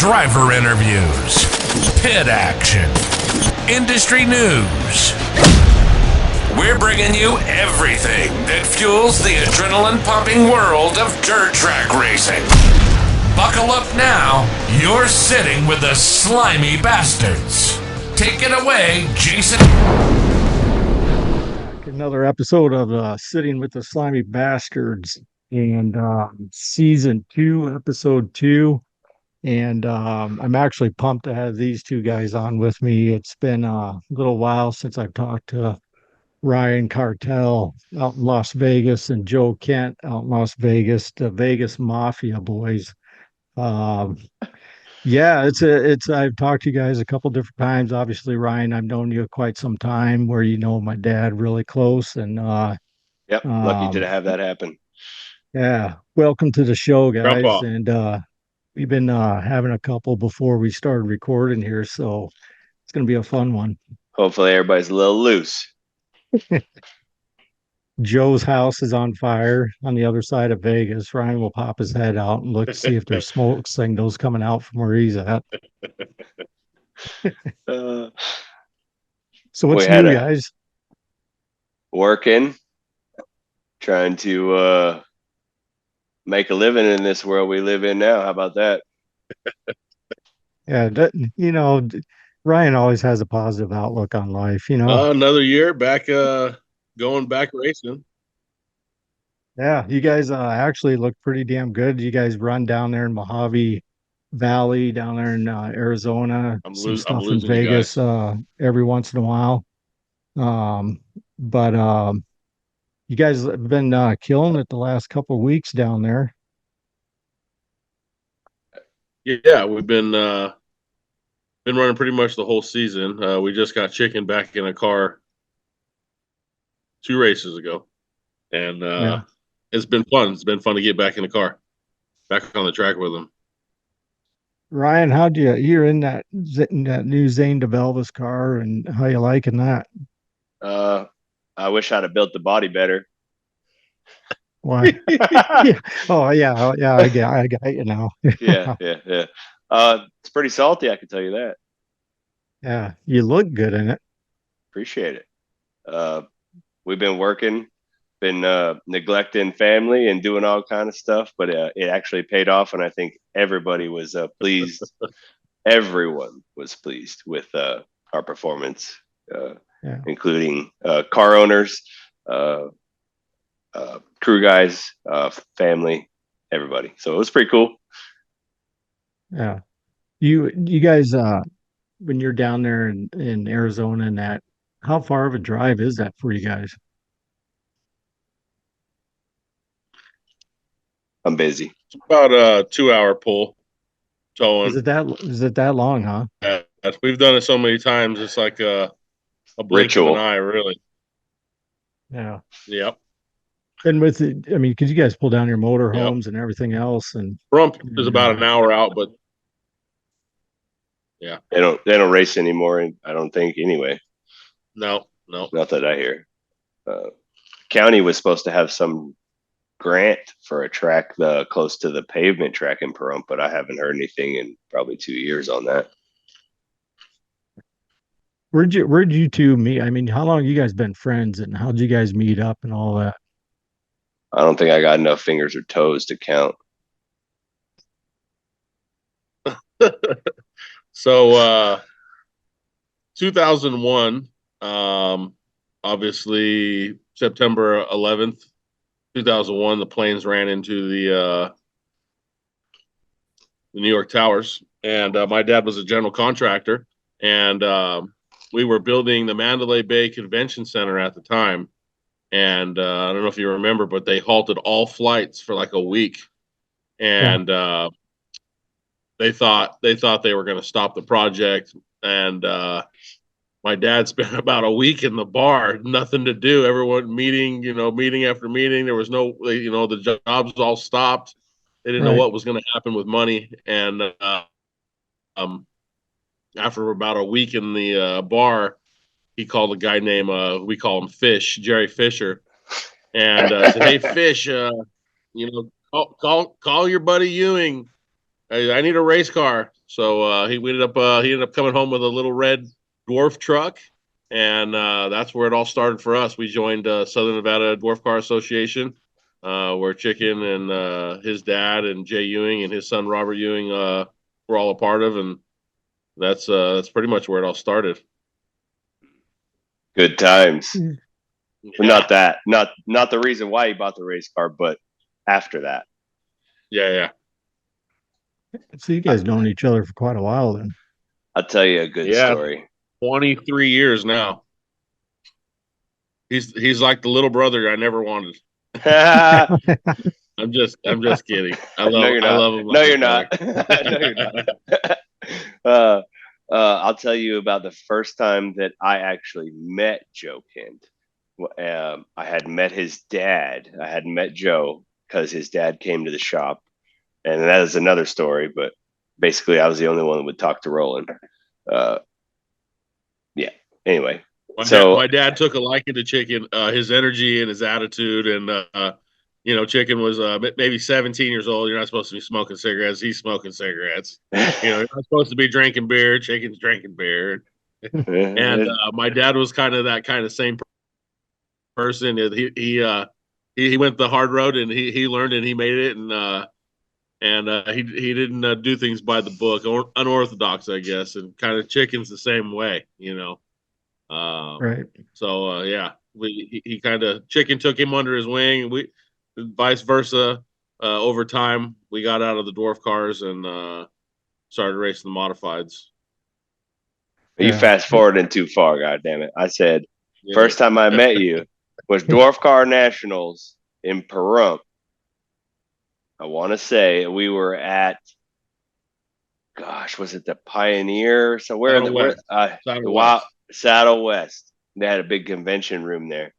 driver interviews, pit action, industry news. We're bringing you everything that fuels the adrenaline-pumping world of dirt track racing. Buckle up now. You're sitting with the Slimy Bastards. Take it away, Jason. Another episode of Sitting with the Slimy Bastards, and season 2, episode 2. And I'm actually pumped to have these two guys on with me. It's been a little while since I've talked to Ryan Cotrell out in Las Vegas and Joe Kent out in Las Vegas, the Vegas Mafia boys. Um, yeah, I've talked to you guys a couple different times. Obviously, Ryan, I've known you quite some time, where you know my dad really close, and Yep, lucky to have that happen. yeah, welcome to the show, guys. Grandpa. And we've been having a couple before we started recording here, so it's gonna be a fun one. Hopefully everybody's a little loose. Joe's house is on fire on the other side of Vegas. Ryan will pop his head out and look to see if there's smoke signals coming out from where he's at. Uh, So what's we had new, a- guys? Working, trying to make a living in this world we live in now. How about that? Yeah, Ryan always has a positive outlook on life, Another year back, going back racing. Yeah, you guys actually look pretty damn good. You guys run down there in Mojave Valley, down there in Arizona, I'm some stuff in losing you Vegas guys. every once in a while. But you guys have been killing it the last couple of weeks down there. Yeah, we've been running pretty much the whole season. We just got Chicken back in a car 2 races ago, and Yeah. it's been fun. It's been fun to get back in the car, back on the track with him. Ryan, you're in that new Zane DeVelvis car, and how you liking that? I wish I'd have built the body better. Why? Yeah. Oh yeah, I got you now. Yeah. It's pretty salty, I can tell you that. Yeah, you look good in it. Appreciate it. We've been working, been neglecting family and doing all kind of stuff, but it actually paid off, and I think everybody was pleased. Everyone was pleased with our performance, including car owners, crew guys, family, everybody. So it was pretty cool. Yeah. You guys when you're down there in Arizona, and that, how far of a drive is that for you guys? I'm busy. It's about a 2-hour pull towing. Is it that long, huh? We've done it so many times. It's like a blink Ritual. of an eye, really. Yeah. Yep. And with it, I mean, because you guys pull down your motor Yep. homes and everything else, and Rump is about an hour out, but They don't race anymore, I don't think, anyway. no. Not that I hear. County was supposed to have some grant for a track close to the pavement track in Pahrump, but I haven't heard anything in probably 2 years on that. where'd you two meet? I mean, how long you guys been friends, and how'd you guys meet up and all that? I don't think I got enough fingers or toes to count. So 2001, obviously September 11th, 2001, the planes ran into the New York Towers, and my dad was a general contractor, and we were building the Mandalay Bay Convention Center at the time. And I don't know if you remember, but they halted all flights for like a week, and they thought they were going to stop the project. And my dad spent about a week in the bar, nothing to do. Everyone meeting after meeting. There was no, the jobs all stopped. They didn't know what was going to happen with money. And after about a week in the bar, he called a guy named, we call him Fish, Jerry Fisher, and said, "Hey, Fish, call your buddy Ewing. I need a race car." So he ended up coming home with a little red dwarf truck, and that's where it all started for us. We joined Southern Nevada Dwarf Car Association, where Chicken and his dad and Jay Ewing and his son Robert Ewing were all a part of, and that's pretty much where it all started. Good times. Yeah. But not that. Not the reason why he bought the race car, but after that. Yeah. So you guys known each other for quite a while then. I'll tell you a good story. 23 years now. He's like the little brother I never wanted. I'm just kidding. I love him. No, you're not. No, you're not. I'll tell you about the first time that I actually met Joe Kent. I had met his dad. I hadn't met Joe because his dad came to the shop, and that is another story. But basically, I was the only one that would talk to Roland. Yeah. Anyway, my dad took a liking to Chicken, his energy and his attitude, and Chicken was maybe 17 years old. You're not supposed to be smoking cigarettes. He's smoking cigarettes. You're not supposed to be drinking beer. Chicken's drinking beer. And my dad was kind of that kind of same person. He went the hard road, and he learned, and he made it, and he didn't do things by the book, or unorthodox, I guess. And kind of Chicken's the same way, Right. So he kind of Chicken took him under his wing. We vice versa. Over time, we got out of the dwarf cars and started racing the modifieds. You fast forwarding too far, God damn it! I said first time I met you was Dwarf Car Nationals in Pahrump. I want to say we were at, gosh, was it the Pioneer? So where Saddle West. They had a big convention room there,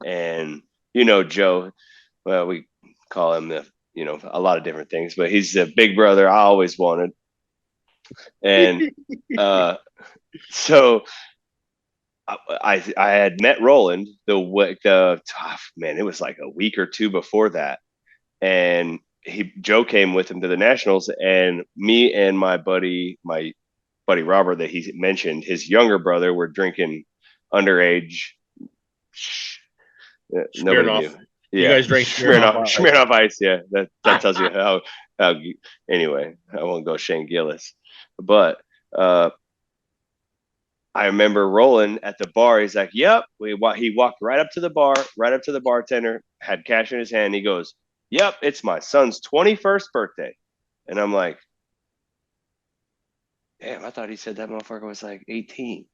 and Joe. Well, we call him a lot of different things, but he's the big brother I always wanted, and so I had met Roland it was like a week or two before that, and Joe came with him to the Nationals, and me and my buddy Robert that he mentioned, his younger brother, were drinking underage. Nobody knew. Yeah. You guys drank Smirnoff Ice. Yeah, that tells you how. Anyway, I won't go Shane Gillis, but I remember Roland at the bar. He's like, "Yep." He walked right up to the bar, right up to the bartender, had cash in his hand. He goes, "Yep, it's my son's 21st birthday," and I'm like, "Damn, I thought he said that motherfucker was like 18."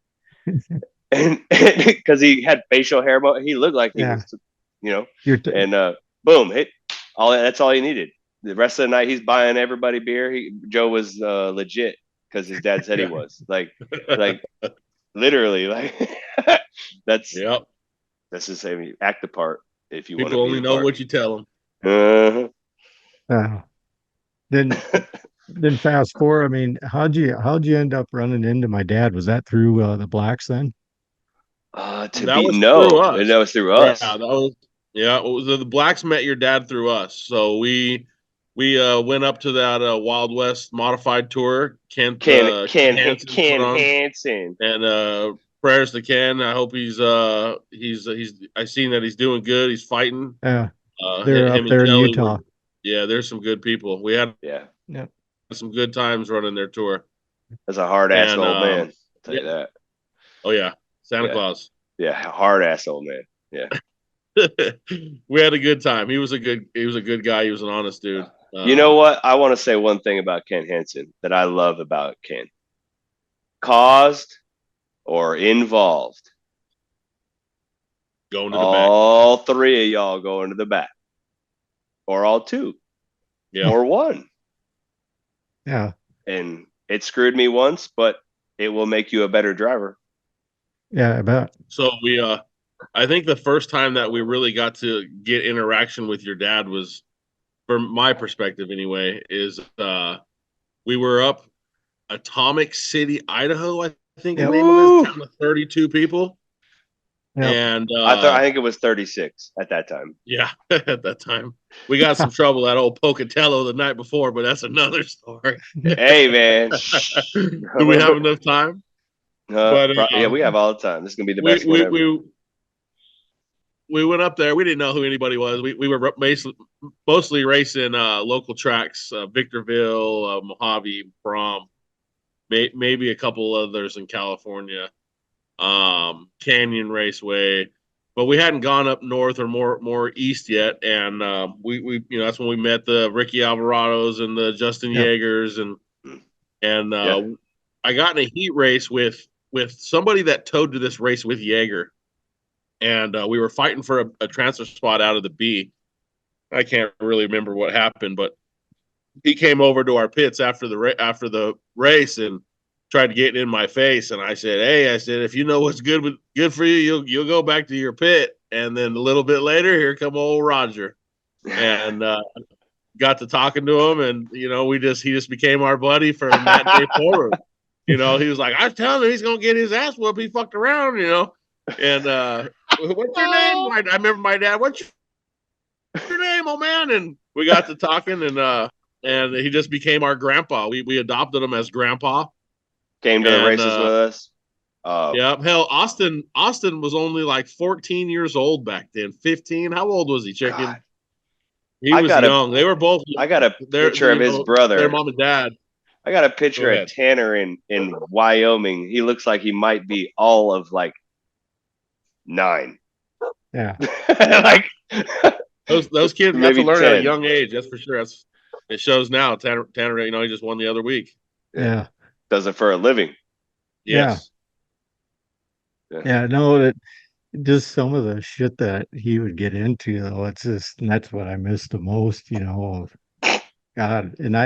And because he had facial hair, he looked like he was, and boom, hit all. That's all he needed. The rest of the night, he's buying everybody beer. Joe was legit because his dad said he was like literally like that's the same. Act the part if you want to. People only know what you tell them. Then fast forward. I mean, how'd you end up running into my dad? Was that through the Blacks then? That was through us. Yeah, the Blacks met your dad through us. So we went up to that Wild West modified tour. Ken Hansen. And prayers to Ken. I hope he's I seen that he's doing good. He's fighting. Yeah. They're up there in Utah. There's some good people. We had some good times running their tour. That's a hard ass old man. I'll tell you that. Oh yeah. Santa Claus. Yeah, hard ass old man. Yeah. We had a good time. He was a good guy. He was an honest dude. You know what? I want to say one thing about Ken Hansen that I love about Ken. Caused or involved. Going to the all back. 3 of y'all going to the back. Or all 2. Yeah. Or 1. Yeah. And it screwed me once, but it will make you a better driver. Yeah, I bet. So I think the first time that we really got to get interaction with your dad was, from my perspective anyway, is we were up Atomic City, Idaho, I think the name of this town of 32 people. Yep. And I think it was 36 at that time. yeah, at that time we got some trouble at old Pocatello the night before, but that's another story. Hey, man. Do we have enough time? But Yeah, we have all the time. This is gonna be the we best one ever. we went up there. We didn't know who anybody was. We were mostly racing local tracks, Victorville, Mojave, Brom, maybe a couple others in California, Canyon Raceway, but we hadn't gone up north or more east yet. And we that's when we met the Ricky Alvarados and the Justin Yeagers, and I got in a heat race with somebody that towed to this race with Yeager. And we were fighting for a transfer spot out of the B. I can't really remember what happened, but he came over to our pits after the race and tried to get in my face. And I said, "Hey," I said, "if you know what's good for you, you'll go back to your pit." And then a little bit later, here come old Roger, and got to talking to him, and he just became our buddy from that day forward. He was like, "I was telling him he's gonna get his ass whooped. He fucked around, And what's your name? I remember my dad. What's your name, old man? And we got to talking, and he just became our grandpa. We adopted him as grandpa. Came to the races with us. Yeah, hell, Austin was only like 14 years old back then. 15. How old was he, Chicken? God. He was young. They were both. I got a picture of his brother. Their mom and dad. I got a picture of Tanner in Wyoming. He looks like he might be all of like 9. Yeah. Like those kids have to learn 10. at a young age. That's for sure. It shows now. Tanner, he just won the other week. Yeah. Does it for a living. Yes. Yeah. No, that just some of the shit that he would get into, though. And that's what I miss the most, God. And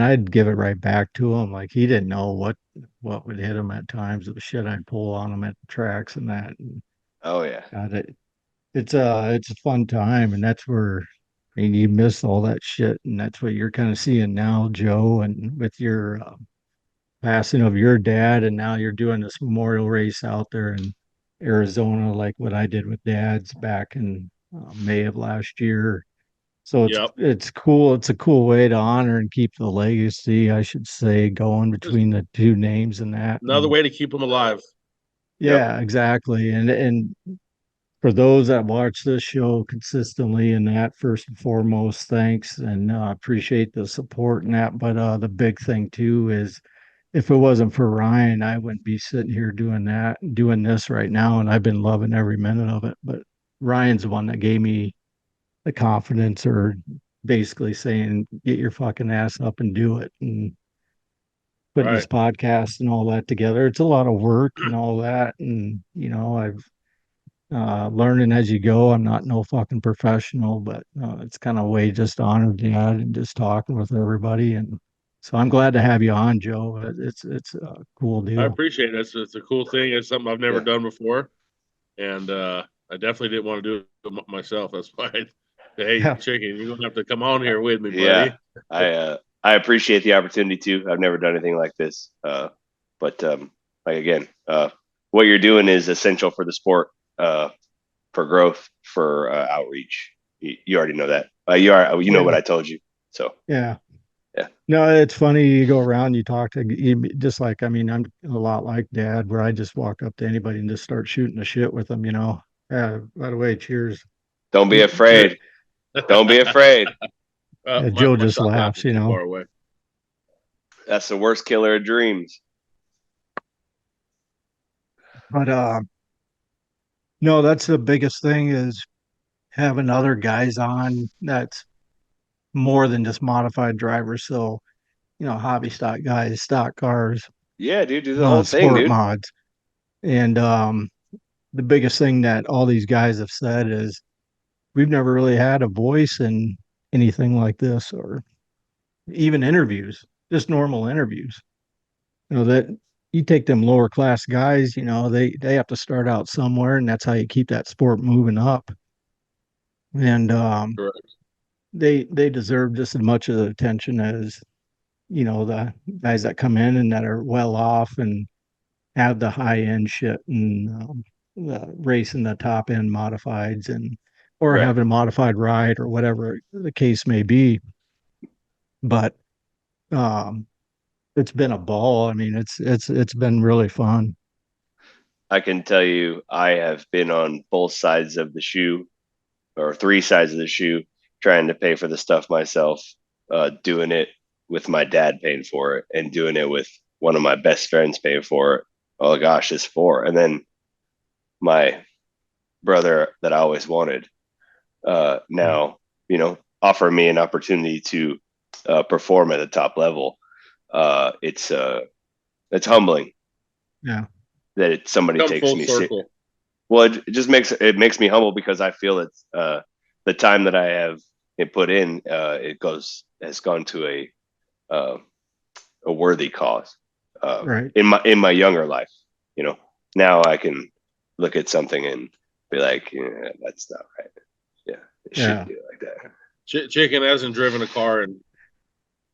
I'd give it right back to him. Like, he didn't know what would hit him at times. The shit I'd pull on him at the tracks and that. And oh yeah. God, it's a fun time, and that's where you miss all that shit, and that's what you're kind of seeing now, Joe, and with your passing of your dad, and now you're doing this memorial race out there in Arizona, like what I did with Dad's back in May of last year. So it's cool. It's a cool way to honor and keep the legacy, I should say, going between the two names and that. Another way to keep them alive. Yeah, exactly. And for those that watch this show consistently, and that, first and foremost, thanks, and appreciate the support and that. But the big thing too is, if it wasn't for Ryan, I wouldn't be sitting here doing this right now, and I've been loving every minute of it. But Ryan's the one that gave me the confidence, or basically saying, "Get your fucking ass up and do it," and putting this podcast and all that together. It's a lot of work and all that, and I've learning as you go. I'm not no fucking professional, but it's kind of a way just to honor Dad and just talking with everybody. And so I'm glad to have you on, Joe. It's a cool deal. I appreciate it. It's a cool thing. It's something I've never done before, and I definitely didn't want to do it myself. That's why. Hey, Chicken, you're gonna have to come on here with me, buddy. Yeah, I appreciate the opportunity too. I've never done anything like this, but what you're doing is essential for the sport. For growth, for outreach. You already know that. You know what I told you. So yeah. No, it's funny. You go around, you talk to just like, I'm a lot like Dad, where I just walk up to anybody and just start shooting the shit with them. By the way, cheers. Don't be afraid. Don't be afraid. Joe just laughs. That's the worst killer of dreams. But no, that's the biggest thing, is having other guys on that's more than just modified drivers. So, hobby stock guys, stock cars. Yeah, dude, do the whole thing, sport dude. mods. And the biggest thing that all these guys have said is, we've never really had a voice in anything like this, or even interviews, just normal interviews. That you take them lower class guys, they have to start out somewhere, and that's how you keep that sport moving up. And they deserve just as much of the attention as the guys that come in and that are well off and have the high end shit. And racing the top end modifieds or Right. having a modified ride or whatever the case may be. But um, it's been a ball. I mean, it's been really fun. I can tell you, I have been on both sides of the shoe, or three sides of the shoe, trying to pay for the stuff myself, doing it with my dad paying for it, and doing it with one of my best friends paying for it. Oh gosh, it's four. And then my brother that I always wanted, now, offer me an opportunity to perform at the top level. It's humbling Yeah. that somebody Come takes full me circle. Well, it just makes me humble because I feel it's the time that I have put in, has gone to a worthy cause, Right. in my younger life. Now I can look at something and be like, yeah, that's not right. Yeah, it Yeah. shouldn't do it like that. Chicken hasn't driven a car in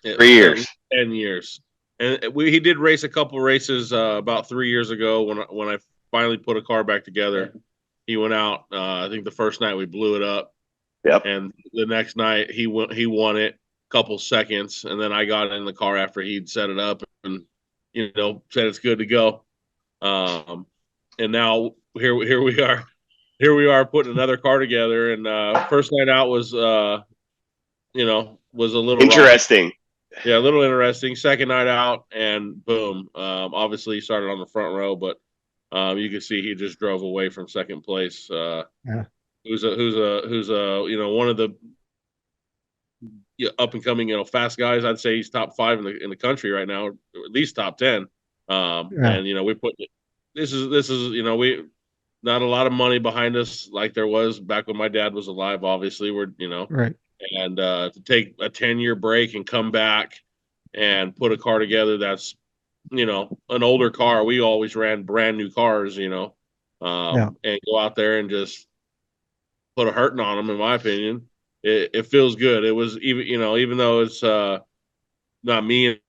3 years. 10 years. And he did race a couple races about 3 years ago when I finally put a car back together. He went out. I think the first night we blew it up, Yep. and the next night he won it a couple seconds, and then I got in the car after he'd set it up and said it's good to go. And now here we are. Here we are putting another car together, and first night out was was a little Interesting. rocky. Yeah, a little interesting. Second night out, and boom. Obviously, he started on the front row, but you can see he just drove away from second place. Yeah. Who's one of the up and coming fast guys. I'd say he's top 5 in the country right now, or at least top 10. Yeah. And we put this is we not a lot of money behind us like there was back when my dad was alive. Obviously, we're Right. and to take a 10-year break and come back and put a car together that's an older car. We always ran brand new cars, and go out there and just put a hurting on them. In my opinion, it feels good. It was even though it's not me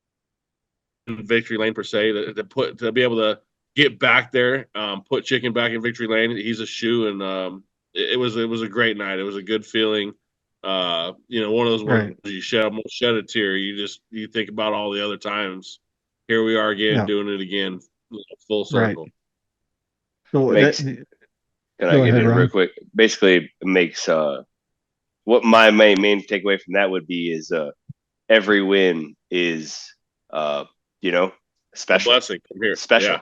in victory lane per se, to be able to get back there, put Chicken back in victory lane. He's a shoe, and it was a great night. It was a good feeling. One of those ones you almost shed a tear. You think about all the other times. Here we are again, doing it again, full circle. Right. So can I get in real quick? Basically, it makes what my main takeaway from that would be is every win is special. A blessing from here. Special.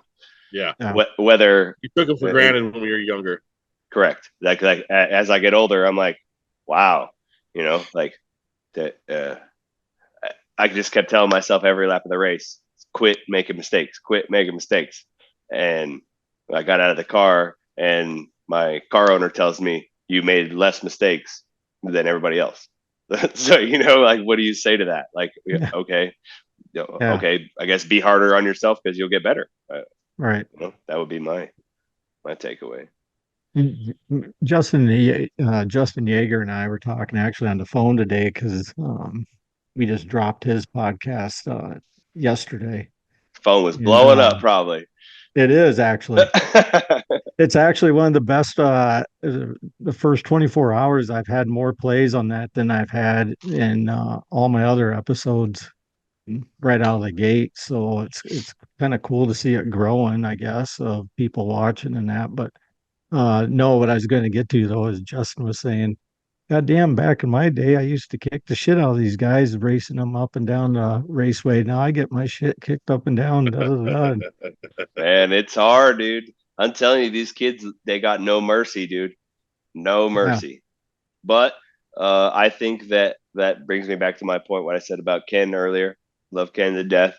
Yeah. Whether you took them for granted when we were younger. Correct. Like as I get older, I'm like, wow, like that. I just kept telling myself every lap of the race, quit making mistakes, and I got out of the car, and my car owner tells me, you made less mistakes than everybody else. So like, what do you say to that? Like, okay, okay, I guess be harder on yourself because you'll get better. Right. That would be my takeaway. Justin Yeager and I were talking actually on the phone today because we just dropped his podcast yesterday. Phone was blowing up, probably. It is actually. It's actually one of the best. The first 24 hours, I've had more plays on that than I've had in all my other episodes right out of the gate. So it's kind of cool to see it growing, I guess, of people watching and that. But no, what I was going to get to though is Justin was saying, God damn, back in my day, I used to kick the shit out of these guys, racing them up and down the raceway. Now I get my shit kicked up and down. Man, it's hard, dude. I'm telling you, these kids, they got no mercy, dude. No mercy. Yeah. But I think that brings me back to my point, what I said about Ken earlier. Love Ken to death.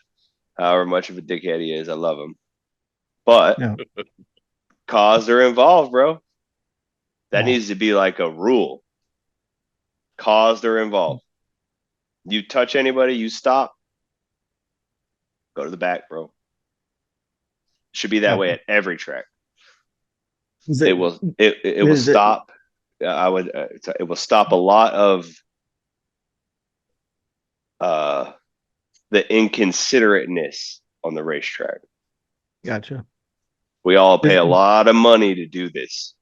However much of a dickhead he is, I love him. But cause are involved, bro. That needs to be like a rule. Cause they're involved. You touch anybody, you stop. Go to the back, bro. Should be that way at every track. It will stop. It will stop a lot of the inconsiderateness on the racetrack. Gotcha. We all pay a lot of money to do this.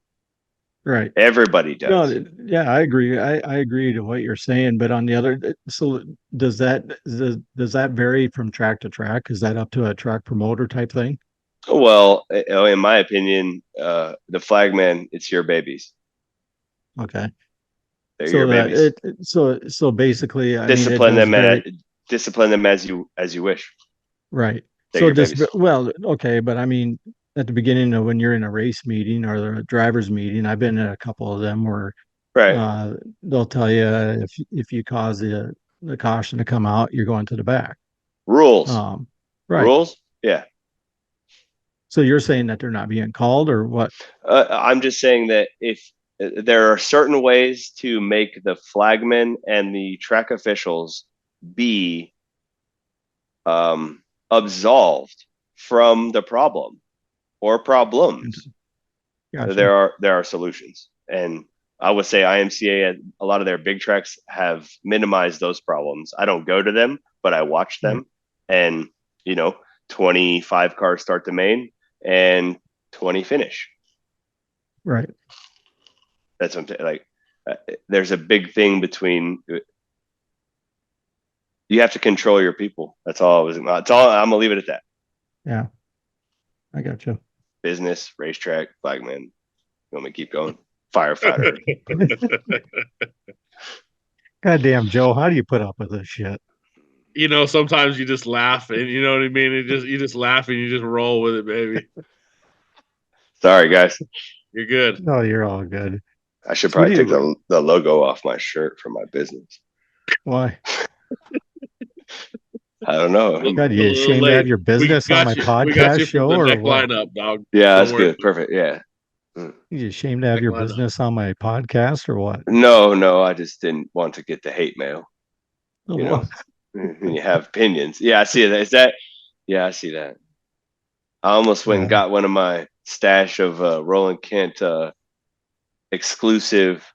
Right. Everybody does. No, yeah, I agree. I agree to what you're saying, but on the other, so does that vary from track to track? Is that up to a track promoter type thing? Well, in my opinion, the flagman, it's your babies. Okay. They're So your that babies. so basically, I mean, it Discipline does them vary. discipline them as you wish. Right. They're So your this, babies. well, okay, but I mean, at the beginning of when you're in a race meeting or the driver's meeting, I've been at a couple of them where Right. they'll tell you if you cause the caution to come out, you're going to the back. Rules. Um, right. Rules. Yeah. So you're saying that they're not being called or what? I'm just saying that if there are certain ways to make the flagmen and the track officials be absolved from the problem or problems, Gotcha. there are solutions. And I would say IMCA at a lot of their big tracks have minimized those problems. I don't go to them, but I watch them. And 25 cars start the main and 20 finish. Right. That's what I'm saying. Like, there's a big thing between. You have to control your people. That's all. That's all. I'm gonna leave it at that. Yeah. I got you. Business, racetrack, flagman. You want me to keep going? Firefighter. Goddamn, Joe, how do you put up with this shit? Sometimes you just laugh, and you know what I mean. You just laugh and you just roll with it, baby. Sorry, guys. You're good. No, you're all good. I should probably take the logo off my shirt for my business. Why? I don't know. God, you ashamed to have your business on my podcast show or what? Up, dog. Yeah, that's good. Perfect. Yeah. You ashamed to have your business on my podcast or what? No, I just didn't want to get the hate mail. You have opinions. Yeah, I see that. Yeah, I see that. I almost went and got one of my stash of Roland Kent exclusive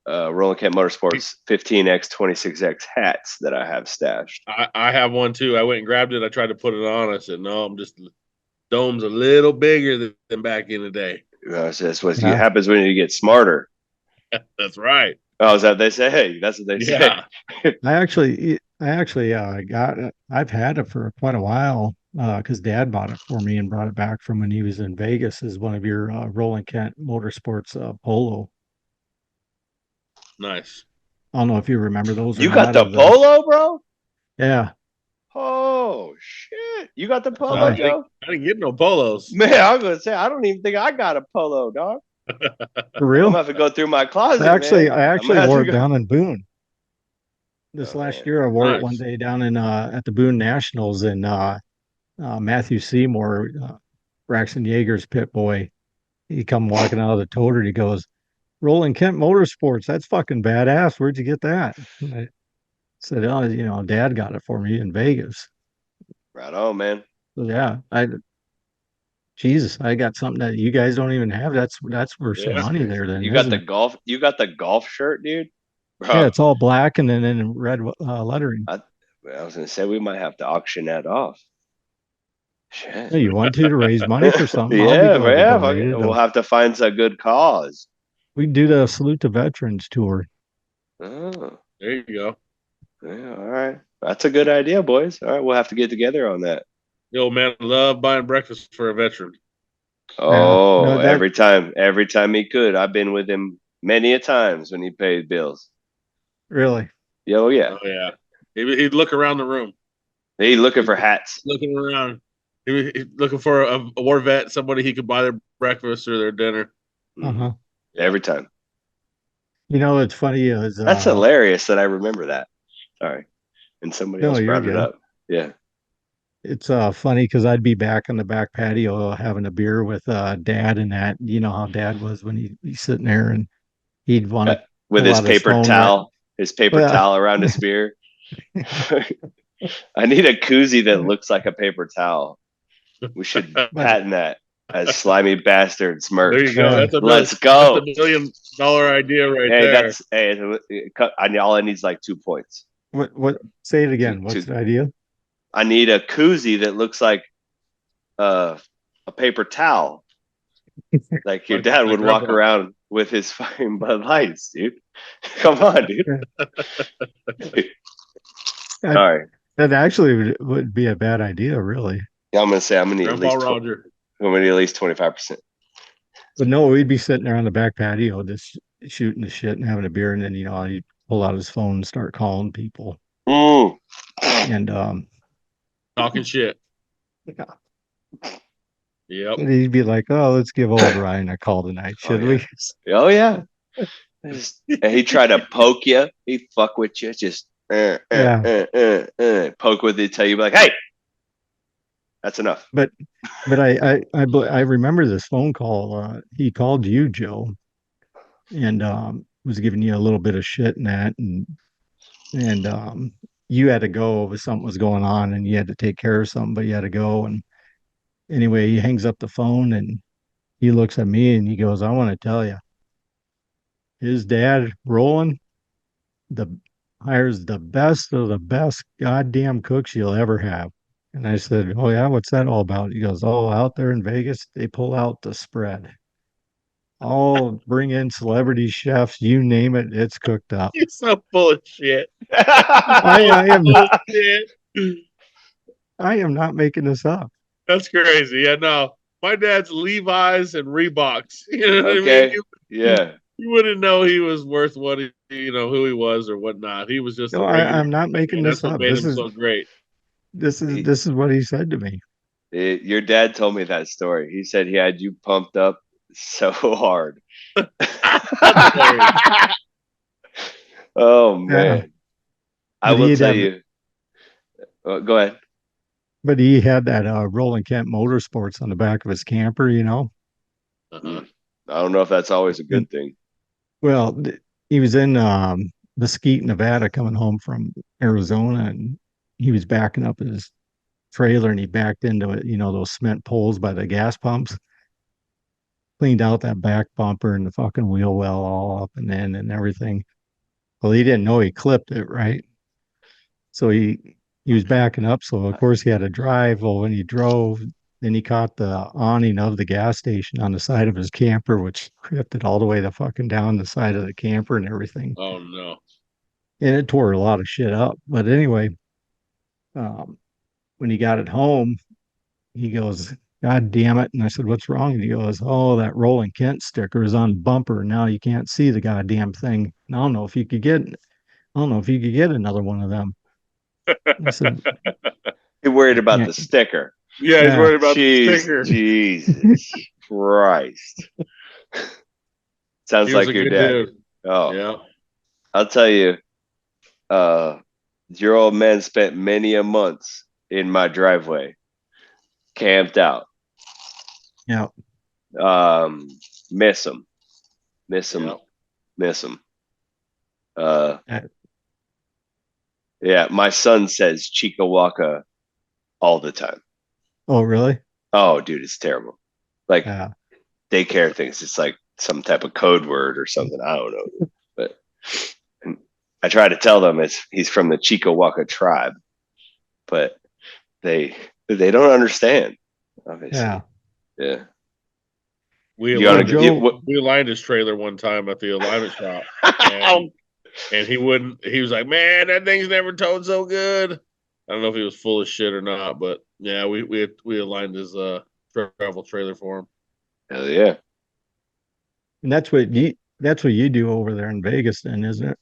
Roland Kent Motorsports 15X 26X hats that I have stashed. I have one too. I went and grabbed it. I tried to put it on. I said, no, dome's a little bigger than back in the day. That's what happens when you get smarter. That's right. Oh, is that they say? Hey, that's what they say. I actually got it. I've had it for quite a while because Dad bought it for me and brought it back from when he was in Vegas as one of your Roland Kent Motorsports polo. Nice. I don't know if you remember those. You got the polo, bro? Yeah. Oh shit! You got the polo, Joe? I didn't get no polos. Man, I was gonna say I don't even think I got a polo, dog. For real? I'm gonna have to go through my closet. I actually wore it down in Boone. This last year, I wore Nice. it one day down in at the Boone Nationals, and Matthew Seymour, Braxton Yeager's pit boy, he come walking out of the toter. He goes, "Roland Kent Motorsports, that's fucking badass. Where'd you get that?" I said, "Oh, Dad got it for me in Vegas." Right on, man. So yeah, Jesus, I got something that you guys don't even have. That's worth some money there. Then you got the golf. You got the golf shirt, dude. Bro. Yeah, it's all black and then in red lettering. I was gonna say we might have to auction that off. Shit. Hey, you want to raise money for something? Yeah. We'll have to find a good cause. We do the Salute to Veterans tour. Oh, there you go. Yeah, all right. That's a good idea, boys. All right, we'll have to get together on that. Yo, man, I love buying breakfast for a veteran. Oh, no, every time he could. I've been with him many a times when he paid bills. Really? Oh, yeah. Oh, yeah. He'd look around the room. He'd looking for hats. Looking around. He'd looking for a war vet, somebody he could buy their breakfast or their dinner. Uh-huh. Every time. It's funny. That's hilarious that I remember that. Sorry. And somebody else brought it up. Yeah. It's funny because I'd be back on the back patio having a beer with Dad and that. You know how Dad was when he's sitting there and he'd want to with his paper towel, towel around his beer. I need a koozie that looks like a paper towel. We should patent that as Slimy Bastards merch. There you go. Let's go. That's $1 million idea right there. All I need is like 2 points. What? Say it again. What's the idea? I need a koozie that looks like a paper towel Like your My- dad my would walk grandpa. around with his fucking Bud Lights, dude. Come on, dude. All right. That actually would be a bad idea, really. I'm gonna say I'm gonna need Grandpa Roger. I'm gonna need at least 25%. But no, we'd be sitting there on the back patio just shooting the shit and having a beer, and then he'd pull out his phone and start calling people. Mm. And Talking shit. Yep. and he'd be like, "Oh, let's give old Ryan a call tonight, should yeah. we?" Oh yeah. And he tried to poke you. He fuck with you. Just poke with you till you be like, hey, that's enough. But I remember this phone call. He called you, Joe, and was giving you a little bit of shit and that, and you had to go. Something was going on, and you had to take care of something, but you had to go. And anyway, he hangs up the phone, and he looks at me, and he goes, "I want to tell you, his dad, Roland, the hires the best of the best goddamn cooks you'll ever have." And I said, "Oh yeah, what's that all about?" He goes, "Oh, out there in Vegas, they pull out the spread. Oh, bring in celebrity chefs, you name it, it's cooked up." You're so full of shit. I am Full of shit. I am not making this up. That's crazy. Yeah, no. My dad's Levi's and Reeboks. You know what I Okay. mean? Yeah. You wouldn't know he was worth what who he was or whatnot. He was just No, a regular. I'm not making And this that's what up. made him so great. This is what he said to me. Your dad told me that story. He said he had you pumped up so hard. Oh man. Yeah. I But will he'd tell have you. Go ahead. but he had that Roland Kent Motorsports on the back of his camper, Uh-huh. I don't know if that's always a And good thing. well, he was in Mesquite, Nevada, coming home from Arizona, and he was backing up his trailer, and he backed into it, those cement poles by the gas pumps, cleaned out that back bumper and the fucking wheel well all up and in and everything. Well, he didn't know he clipped it, right? So he was backing up, so of course he had to drive. Well, when he drove, then he caught the awning of the gas station on the side of his camper, which ripped it all the way the fucking down the side of the camper and everything. Oh no. And it tore a lot of shit up. But anyway, um, when he got it home, he goes, "God damn it." And I said, "What's wrong?" And he goes, "Oh, that Roland Kent sticker is on the bumper. Now you can't see the goddamn thing. And I don't know if you could get another one of them." I said, You're worried about "Yeah, the sticker. Yeah, he's yeah." worried about the sticker. Jesus Christ. Sounds He was like a your good dad. dude. Oh, Yeah. I'll tell you, your old man spent many a months in my driveway, camped out. Yeah. Um, miss him, miss him, Yeah. miss him. Uh, Yeah, my son says Chikawaka all the time. Oh, really? Oh, dude, it's terrible. Like Yeah. daycare thinks it's like some type of code word or something. I don't know. But I try to tell them he's from the Chikawaka tribe, but they don't understand. Obviously, Yeah. yeah. We You gotta aligned, get Joe, we aligned his trailer one time at the alignment shop. And he wouldn't. He was like, "Man, that thing's never towed so good." I don't know if he was full of shit or not, but yeah, we aligned his travel trailer for him. Hell yeah. and that's what you do over there in Vegas, then, isn't it?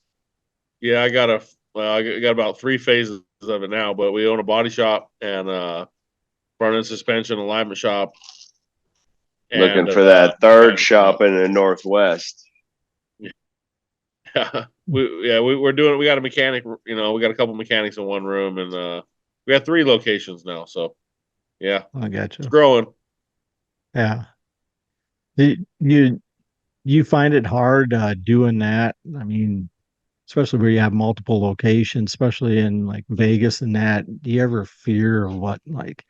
Yeah, I got about 3 phases of it now, but we own a body shop and front end suspension alignment shop. Looking And, for that third mechanic shop in the Northwest. Yeah, we're doing. We got a mechanic. We got a couple mechanics in one room, and we got 3 locations now. So, yeah, I got it's you. growing. Yeah. You find it hard doing that? I mean, especially where you have multiple locations, especially in like Vegas and that. Do you ever fear of what, like,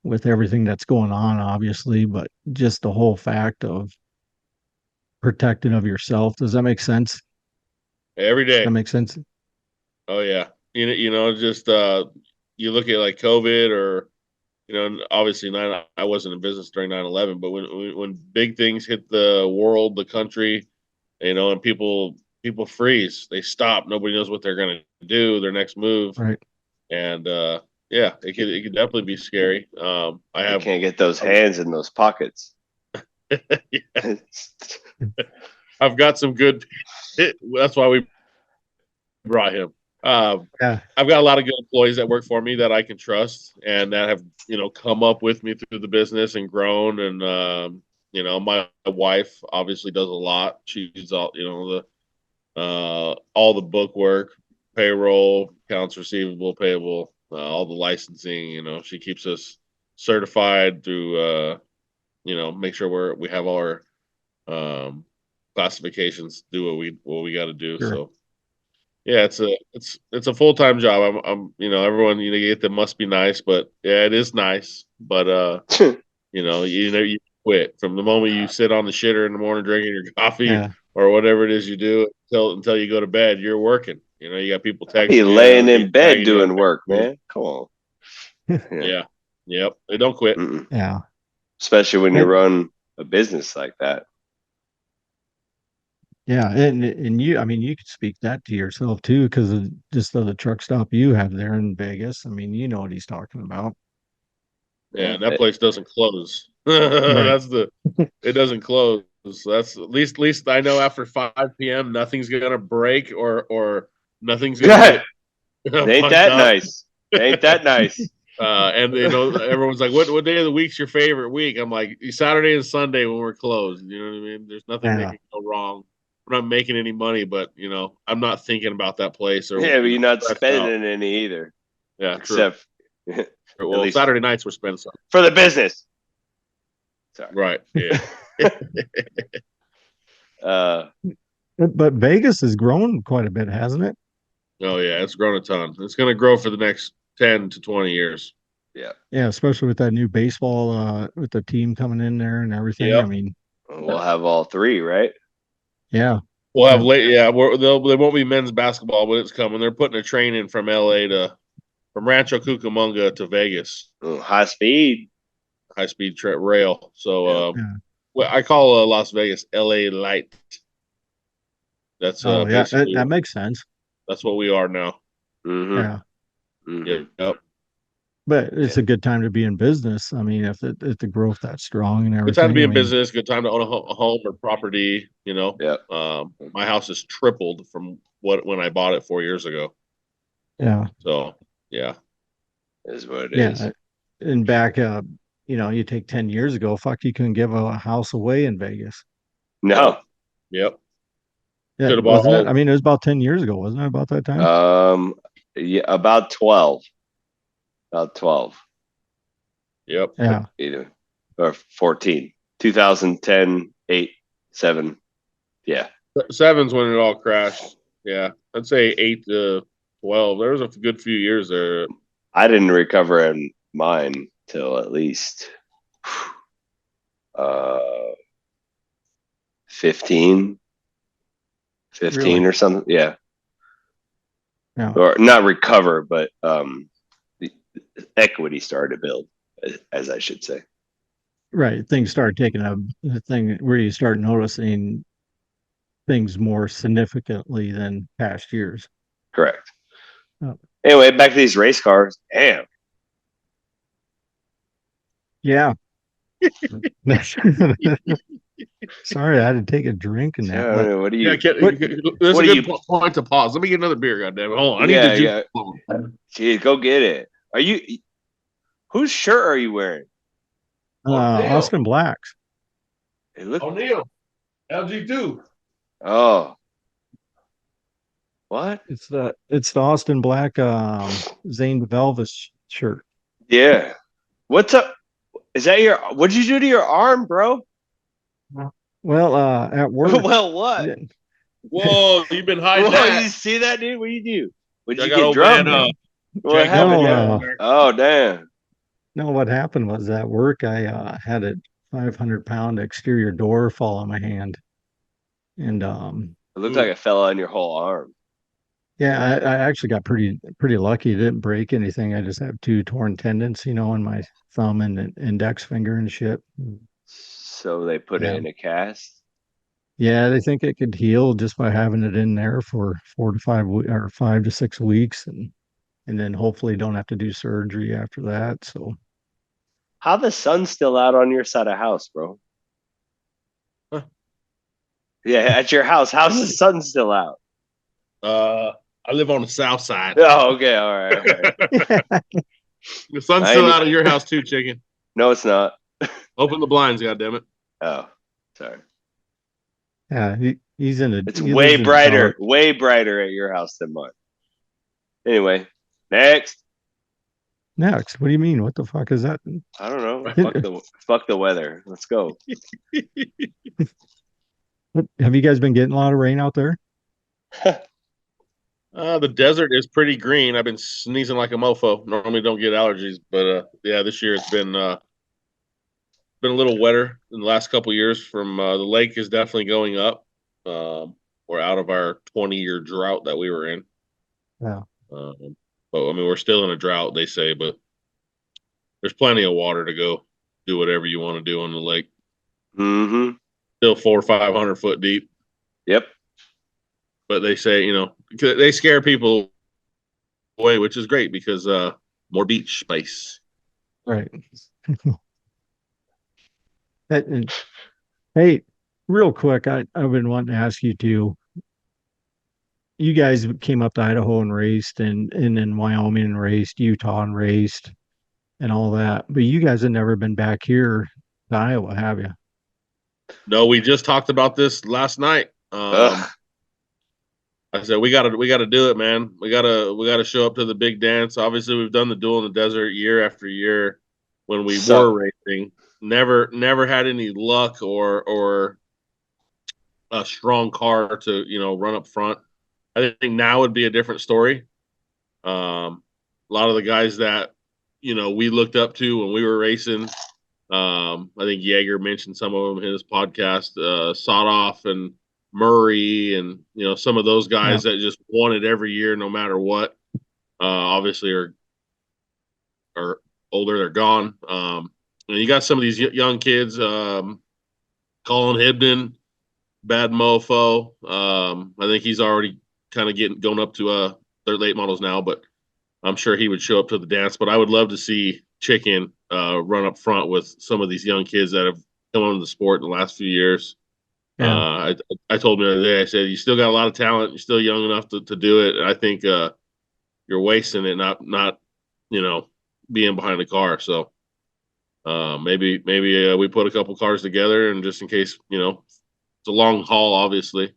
with everything that's going on, obviously, but just the whole fact of protecting of yourself? Does that make sense? Every That day. makes sense. Oh yeah. Just you look at like COVID or and obviously I wasn't in business during 9/11, but when big things hit the world, the country, and people freeze, they stop. Nobody knows what they're going to do, their next move. Right. And yeah, it could definitely be scary. I can't get those hands in those pockets. Yeah. I've got some good. That's why we brought him. Yeah. I've got a lot of good employees that work for me that I can trust and that have come up with me through the business and grown. And my wife obviously does a lot. She's all all the book work, payroll, accounts receivable, payable, all the licensing. She keeps us certified through make sure we have all our classifications, do what we got to do. Sure. So yeah, it's a full-time job. I'm everyone you get that must be nice, but yeah, it is nice. But you quit from the moment you sit on the shitter in the morning drinking your coffee or whatever it is you do until you go to bed. You're working. You got people texting. You're laying in bed doing work, man. Come on. Yeah. Yep. They don't quit. Mm-mm. Yeah. Especially when you run a business like that. Yeah, and you could speak that to yourself too, because of just the truck stop you have there in Vegas. I mean, you know what he's talking about. Yeah, and that place doesn't close. Right. It doesn't close. That's at least I know after 5 p.m. nothing's gonna break or nothing's gonna get Ain't that nice? Ain't that nice? And everyone's like, what day of the week's your favorite week? I'm like, Saturday and Sunday when we're closed. You know what I mean? There's nothing that can go wrong. I'm not making any money, but I'm not thinking about that place. Or but you're not spending any either. Yeah, except well, Saturday nights we're spending some for the business. Sorry. Right. Yeah. But Vegas has grown quite a bit, hasn't it? Oh yeah, it's grown a ton. It's going to grow for the next 10 to 20 years. Yeah. Yeah, especially with that new baseball, with the team coming in there and everything. Yep. I mean, we'll have all three, right? Yeah. We'll have they won't be men's basketball, but it's coming. They're putting a train in from LA from Rancho Cucamonga to Vegas. High speed rail. So I call Las Vegas LA Light. That's that makes sense. That's what we are now. Mm-hmm. Yeah. Mm-hmm. Yep. But it's a good time to be in business. I mean, if the growth that strong and everything. Good time to be in business. Good time to own a home or property. Yeah. My house has tripled from when I bought it 4 years ago. Yeah. So yeah, is what it is. And back you take 10 years ago, you couldn't give a house away in Vegas. No. Yep. Yeah, wasn't it? I mean, it was about 10 years ago, wasn't it? About that time. Yeah, about 12. About 12. Yep. Yeah. Or 14. 2010, 8, 7. Yeah. 7's when it all crashed. Yeah. I'd say 8 to 12. There was a good few years there. I didn't recover in mine till at least 15 really? Or something. Yeah. Or not recover, but the equity started to build, as I should say. Right. Things started taking a thing where you start noticing things more significantly than past years. Correct. Oh. Anyway, back to these race cars. Damn. Yeah. Sorry, I had to take a drink in that. Yeah, what do you? There's a good point to pause. Let me get another beer, goddamn it. Hold on. I need the juice. Jeez, go get it. Are you? Whose shirt are you wearing? Austin Black's. O'Neill. LG2. Oh. What? It's the Austin Black Zane Velvis shirt. Yeah. What's up? Is that what'd you do to your arm, bro? Well, at work. Well, what? Whoa, you've been hiding that. You see that, dude? What do you do? What did you get drunk? What happened? Oh, damn. No, what happened was at work, I had a 500-pound exterior door fall on my hand. And it looked like it fell on your whole arm. Yeah, I actually got pretty lucky. It didn't break anything. I just have two torn tendons, in my thumb and index finger and shit. So they put it Yeah. in a cast. Yeah, they think it could heal just by having it in there for 5 to 6 weeks, and then hopefully don't have to do surgery after that. So How the sun's still out on your side of house, bro? Huh. Yeah, at your house. How's the sun still out? I live on the south side. Oh, okay, all right. The sun's I still ain't- out of your house too, chicken. No, it's not. Open the blinds, goddammit. Oh, sorry. yeah, he's It's he lives in the dark. way brighter at your house than mine. Anyway, next. Next, what do you mean? What the fuck is that? I don't know. Fuck the weather. Let's go. Have you guys been getting a lot of rain out there? The desert is pretty green. I've been sneezing like a mofo. Normally don't get allergies, but yeah, this year it's been a little wetter in the last couple of years. From the lake is definitely going up. We're out of our 20-year drought that we were in. Yeah. But I mean, we're still in a drought, they say, but there's plenty of water to go do whatever you want to do on the lake. Mm-hmm. Still 400 or 500 foot deep. Yep. But they say, they scare people away, which is great because more beach space. Right. Hey, real quick, I've been wanting to ask you too. You guys came up to Idaho and raced, and in Wyoming and raced, Utah and raced, and all that. But you guys have never been back here to Iowa, have you? No, we just talked about this last night. I said we gotta do it, man. We gotta show up to the big dance. Obviously, we've done the duel in the desert year after year when we were racing. Never had any luck or a strong car to run up front. I think now would be a different story. A lot of the guys that we looked up to when we were racing. I think Yeager mentioned some of them in his podcast. Sotoff and Murray and some of those guys that just won it every year no matter what. Obviously are older, they're gone. And you got some of these young kids, Colin Hibden, bad mofo. I think he's already kind of going up to their late models now, but I'm sure he would show up to the dance. But I would love to see Chicken run up front with some of these young kids that have come on the sport in the last few years. Yeah. I told him the other day, I said, you still got a lot of talent. You're still young enough to do it. I think you're wasting it not being behind the car. So maybe we put a couple cars together, and just in case, it's a long haul, obviously.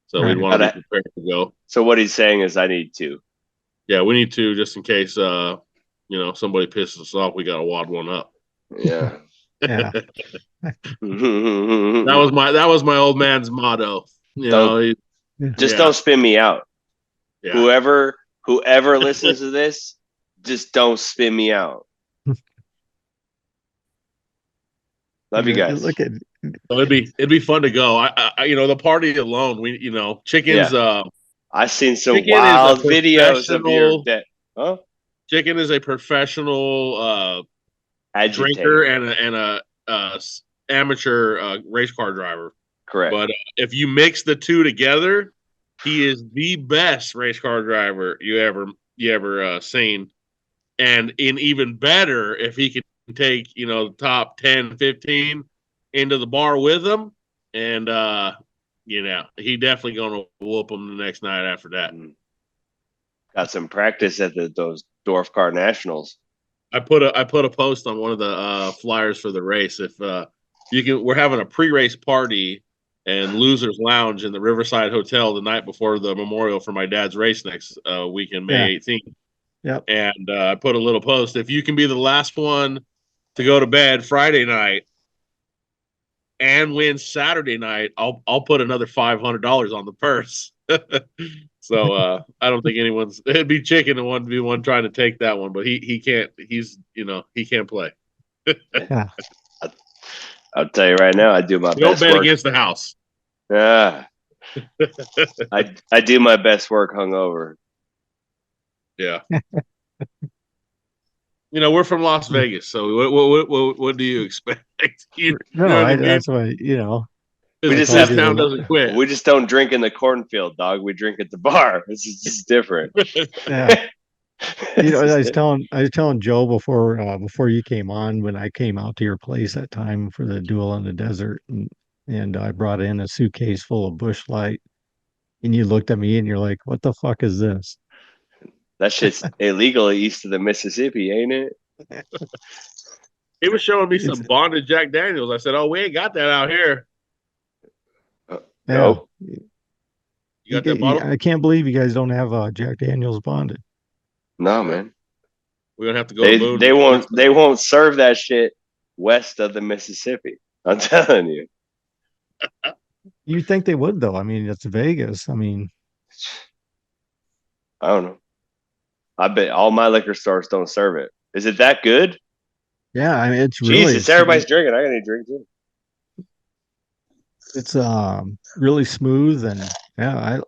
So we'd want to be prepared to go. So what he's saying is I need two. Yeah, we need two just in case somebody pisses us off. We got to wad one up. Yeah. Yeah. That was my old man's motto. Don't spin me out. Yeah. Whoever listens to this, just don't spin me out. Love you guys. So it'd be fun to go. I the party alone. Chickens. Yeah. I've seen some wild videos of your debt. Huh? Chicken is a professional drinker and a amateur race car driver. Correct. But if you mix the two together, he is the best race car driver you ever seen, and even better if he can take the top 10, 15 into the bar with him, and he definitely gonna whoop them the next night after that. Got some practice at those Dwarf Car Nationals. I put a post on one of the flyers for the race. If we're having a pre-race party and Losers Lounge in the Riverside Hotel the night before the memorial for my dad's race next weekend, May 18th. Yep. And I put a little post. If you can be the last one to go to bed Friday night and win Saturday night, I'll put another $500 on the purse. So I don't think it'd be Chicken the one trying to take that one, but he can't. He can't play. Yeah. I'll tell you right now, I do my best. Don't bet work against the house. Yeah. I do my best work hungover. Yeah. We're from Las Vegas, so what do you expect? You No, know what I mean? that's why, We just This have town to- doesn't quit. We just don't drink in the cornfield, dog. We drink at the bar. This is just different. yeah. It's I just was telling Joe before you came on, when I came out to your place that time for the duel in the desert, and I brought in a suitcase full of Bush Light, and you looked at me and you're like, "What the fuck is this?" that shit's illegal east of the Mississippi, ain't it? He was showing me It's some bonded Jack Daniels. I said, "Oh, we ain't got that out here. yeah. No. You got that bottle? I can't believe you guys don't have Jack Daniels bonded. No, man. We're gonna have to go to Moon. They won't serve that shit west of the Mississippi. I'm telling you. You'd think they would, though. I mean, it's Vegas. I mean, I don't know. I bet all my liquor stores don't serve it. Is it that good? yeah. I mean, it's Jesus, everybody's drinking. I gotta drink too. it's really smooth, and yeah,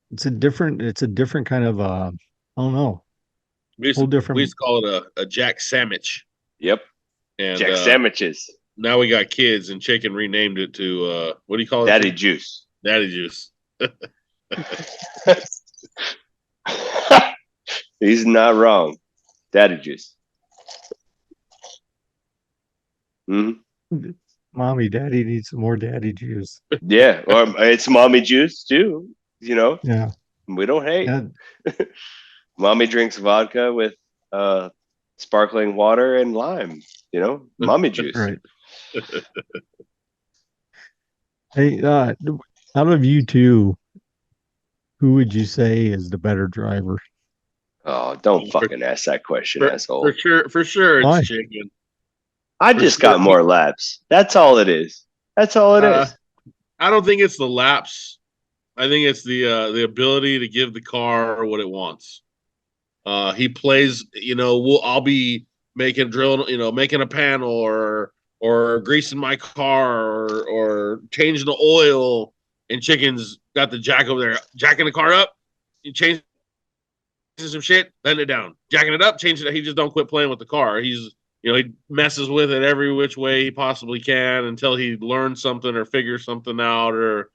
it's a different kind of I don't know, We used whole to different. call it a Jack Sandwich. Yep. And Jack sandwiches. now we got kids, and Chicken renamed it to what do you call it? Daddy juice. Daddy Juice. He's not wrong. Daddy juice. Mm-hmm. Mommy, daddy needs some more daddy juice. Yeah, or it's mommy juice too. Yeah. We don't hate. Yeah. Mommy drinks vodka with sparkling water and lime. Mommy juice. Right. Hey, out of you two, who would you say is the better driver? Oh, don't fucking ask that question, asshole. For sure, Why? it's Chicken. I just got more laps. That's all it is. That's all it is. I don't think it's the laps. I think it's the ability to give the car what it wants. He plays, I'll be making making a panel or greasing my car or changing the oil, and Chicken's got the jack over there, jacking the car up. He changes some shit, letting it down, jacking it up, changing it. He just don't quit playing with the car. He messes with it every which way he possibly can until he learns something or figures something out.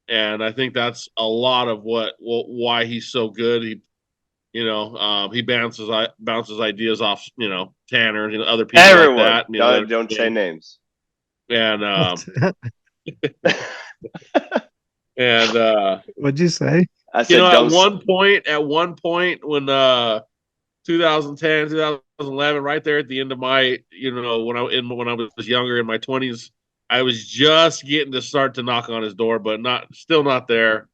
And I think that's a lot of why he's so good. He bounces ideas off, Tanner and other people Everyone. like that. Don't say names. And and What'd you say? I said, at one point when 2010, 2011, right there at the end of my, when I was younger in my 20s, I was just getting to start to knock on his door, but still not there.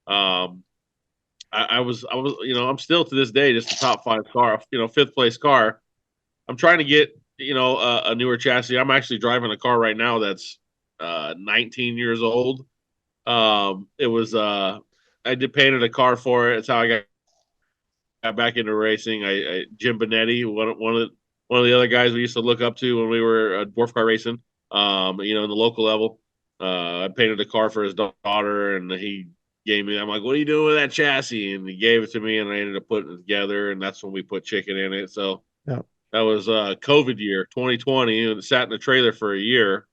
I was, I'm still to this day just a top 5 car, 5th place car. I'm trying to get, a newer chassis. I'm actually driving a car right now that's 19 years old. It was I did painted a car for it. It's how I got back into racing. Jim Benetti, one of the other guys we used to look up to when we were dwarf car racing. In the local level. I painted a car for his daughter, and he gave me. I'm like, "What are you doing with that chassis?" And he gave it to me, and I ended up putting it together, and that's when we put Chicken in it. So that was COVID year, 2020, and it sat in the trailer for a year.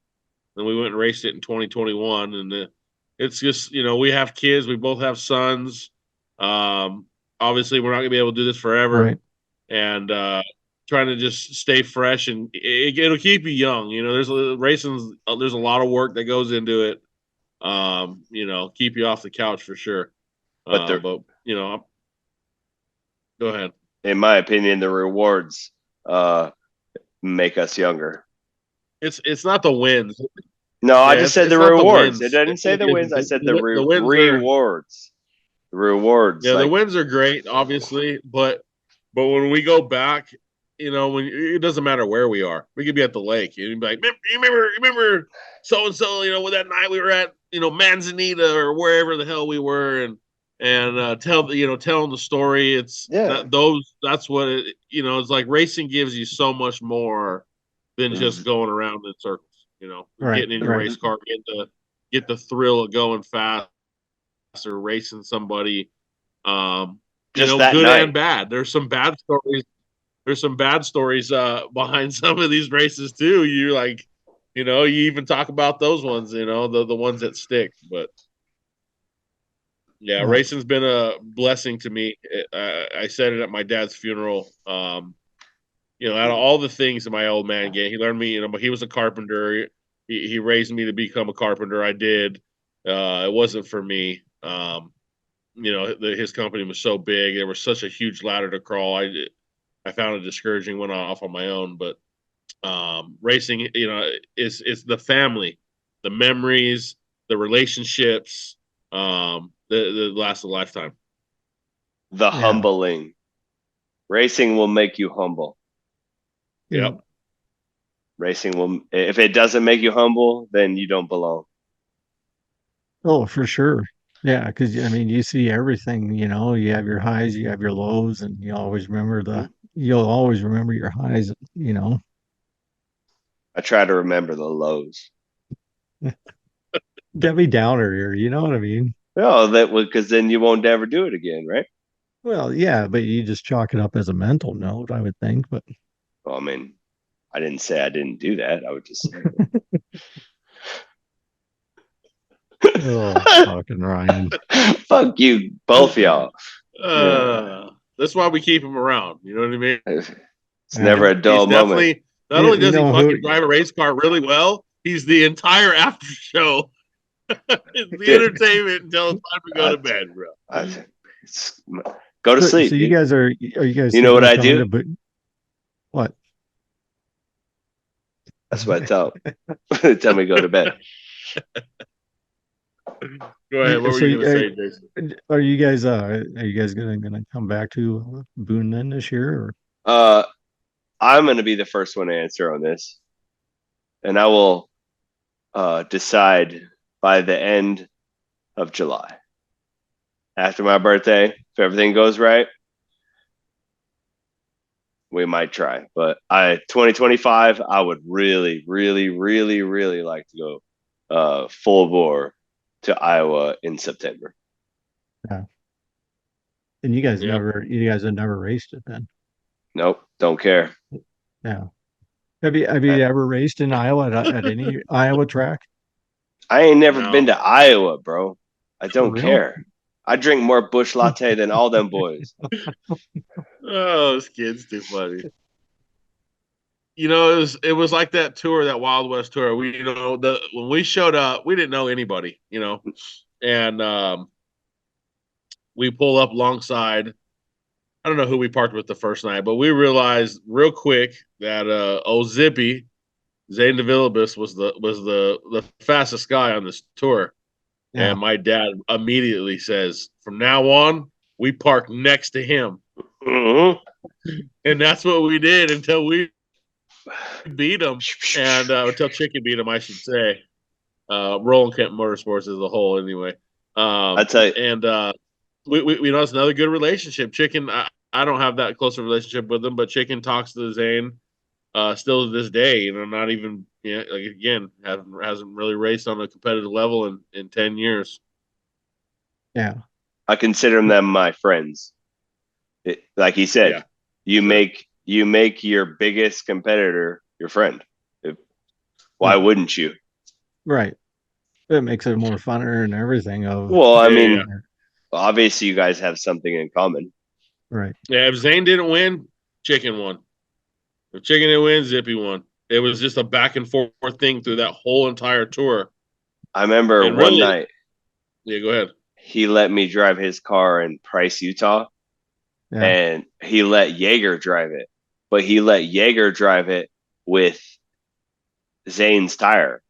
Then we went and raced it in 2021, and it's just we have kids. We both have sons. Obviously, we're not gonna be able to do this forever, Right. and trying to just stay fresh, and it'll keep you young. There's racing. There's a lot of work that goes into it. Keep you off the couch for sure. But go ahead. In my opinion, the rewards make us younger. It's not the wins. No, I just said the rewards. It didn't say the wins. I said the rewards. The rewards. Yeah, the wins are great, obviously, but when we go back, it doesn't matter where we are. We could be at the lake. You'd be like, remember so and so, with that night we were at, Manzanita or wherever the hell we were, and telling the story. It's that's what it. It's like racing gives you so much more than just going around in circles. Getting in your race car, get the thrill of going fast or racing somebody. just that good night. and bad. There's some bad stories. There's some bad stories behind some of these races too. You like, you even talk about those ones. The ones that stick. But yeah, racing's been a blessing to me. I said it at my dad's funeral. Out of all the things that my old man gave, he learned me. He was a carpenter. He raised me to become a carpenter. I did. It wasn't for me. His company was so big. There was such a huge ladder to crawl. I found it discouraging. Went off on my own, but racing, is the family, the memories, the relationships, that last a lifetime. The humbling. Racing will make you humble. Yep. Racing will. If it doesn't make you humble, then you don't belong. Oh, for sure. Yeah, because you see everything. You have your highs, you have your lows, and you'll always remember your highs. I try to remember the lows. Debbie Downer here. You know what I mean? Oh, that would, because then you won't ever do it again, right? Well, yeah, but you just chalk it up as a mental note, I would think. But Well, I mean, I didn't say I didn't do that. I would just say. oh, fucking Ryan. Fuck you, both y'all. That's why we keep him around. You know what I mean? It's never a dull moment. Not only does he fucking drive a race car really well, he's the entire after show. It's the entertainment until it's time to go to bed, bro. Go to sleep. So you guys are you guys? You know what I do? What? That's what I tell them. Tell me to go to bed. Go ahead. What were you gonna say, Jason? Are you guys gonna come back to Boone then this year? I'm gonna be the first one to answer on this, and I will decide by the end of July. After my birthday, if everything goes right, we might try. But 2025, I would really, really, really, really like to go full bore to Iowa in September. Yeah. And you guys have never raced it then? Nope, don't care. Yeah. Have you ever raced in Iowa at any Iowa track? I ain't never been to Iowa, bro. I don't real? care. I drink more Busch Latte than all them boys. Oh, this kid's too funny. It was like that tour, that Wild West tour. When we showed up, we didn't know anybody, and we pull up alongside. I don't know who we parked with the first night, but we realized real quick that Zippy, Zane DeVillibus was the fastest guy on this tour. Yeah. And my dad immediately says, from now on, we park next to him. Mm-hmm. And that's what we did until we beat him. And until Chicken beat him, I should say. Roland Kent Motorsports as a whole, anyway. I tell you. And we know it's another good relationship. Chicken, I don't have that close a relationship with him, but Chicken talks to Zane still to this day. Not even hasn't really raced on a competitive level in 10 years. Yeah, I consider them my friends. Like he said, you make your biggest competitor your friend. Why wouldn't you? Right. It makes it more funner and everything. Obviously you guys have something in common. Right. Yeah, if Zane didn't win, Chicken won. If Chicken didn't win, Zippy won. It was just a back and forth thing through that whole entire tour. I remember one night. Yeah, go ahead. He let me drive his car in Price, Utah, and he let Jaeger drive it. But he let Jaeger drive it with Zane's tire.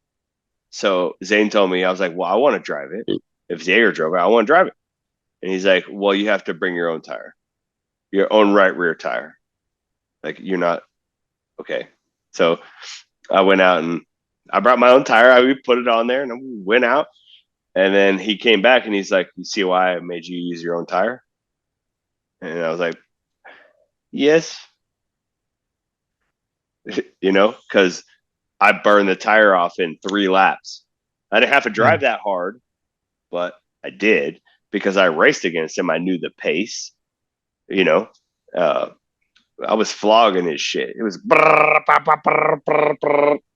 So Zane told me, I was like, well, I want to drive it. If Jaeger drove it, I want to drive it. And he's like, well, you have to bring your own tire, your own right rear tire. Like, you're not. Okay. So I went out and I brought my own tire. We put it on there and we went out. And then he came back and he's like, you see why I made you use your own tire? And I was like, yes. Because I burned the tire off in 3 laps. I didn't have to drive that hard, but I did because I raced against him. I knew the pace. you know, I was flogging his shit. It was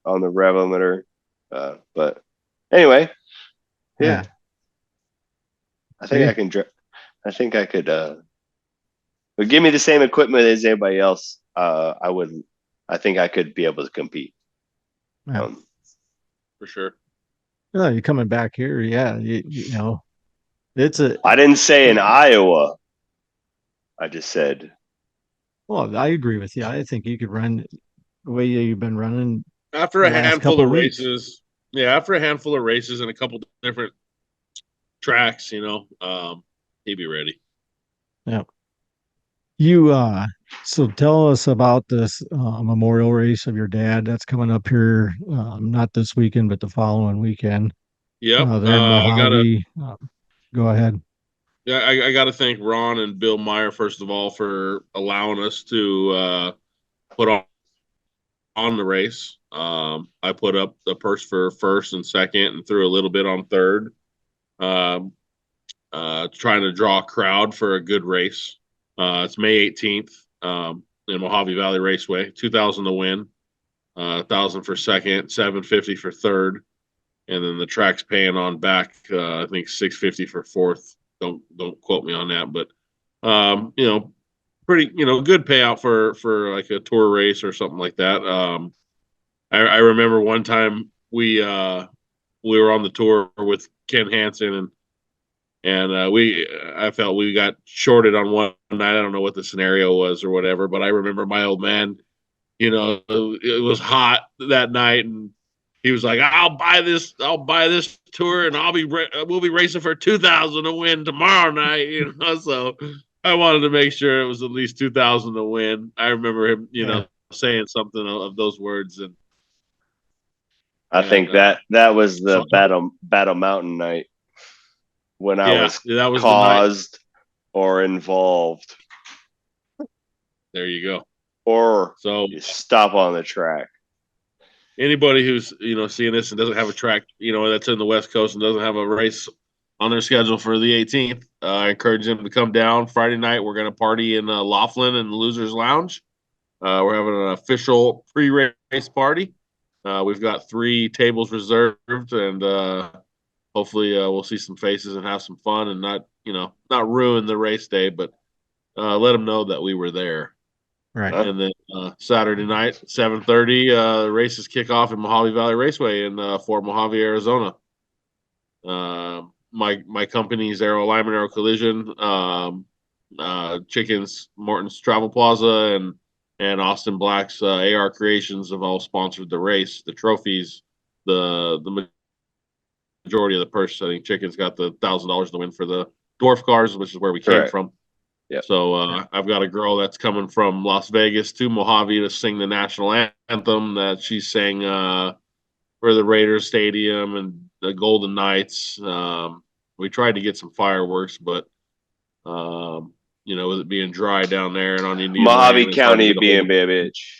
on the rev limiter. But anyway, yeah, I think I can. I think I could. But give me the same equipment as anybody else. I would. I think I could be able to compete. Yeah. For sure. No, you're coming back here. Yeah. You know, it's a. I didn't say in Iowa. I just said. Well, I agree with you. I think you could run the way you've been running After the a last handful couple of weeks. races, yeah, after a handful of races and a couple different tracks, he'd be ready. Yeah. You so tell us about this memorial race of your dad that's coming up here, not this weekend, but the following weekend. Yep. There in I gotta Mojave. Go ahead. Yeah, I got to thank Ron and Bill Meyer first of all for allowing us to put on the race. I put up the purse for first and second, and threw a little bit on third, trying to draw a crowd for a good race. It's May 18th in Mojave Valley Raceway. 2,000 to win, 1,000 for second, 750 for third, and then the track's paying on back. I think 650 for fourth. Don't quote me on that, but pretty good payout for like a tour race or something like that. I remember one time we were on the tour with Ken Hansen and I felt we got shorted on one night. I don't know what the scenario was or whatever, but I remember my old man, it was hot that night and he was like, I'll buy this tour and we'll be racing for 2,000 to win tomorrow night, So I wanted to make sure it was at least 2,000 to win. I remember him, saying something of those words. And I think that was the Battle Mountain night when I was that was caused or involved. There you go. Or so you stop on the track. Anybody who's seeing this and doesn't have a track that's in the West Coast and doesn't have a race on their schedule for the 18th, I encourage them to come down Friday night. We're going to party in Laughlin and Losers Lounge. We're having an official pre-race party. We've got 3 tables reserved, and hopefully we'll see some faces and have some fun and not ruin the race day, but let them know that we were there. Right. And then Saturday night, 7:30, races kick off in Mojave Valley Raceway in Fort Mojave, Arizona. My company's Aero Alignment, Aero Collision, Chickens, Morton's Travel Plaza, and Austin Black's AR Creations have all sponsored the race. The trophies, the majority of the purse. I think Chickens got the $1,000 to win for the dwarf cars, which is where we came from. Yep. So I've got a girl that's coming from Las Vegas to Mojave to sing the national anthem that she sang for the Raiders Stadium and the Golden Knights. We tried to get some fireworks, but with it being dry down there and on Indian Mojave land, County being a bitch.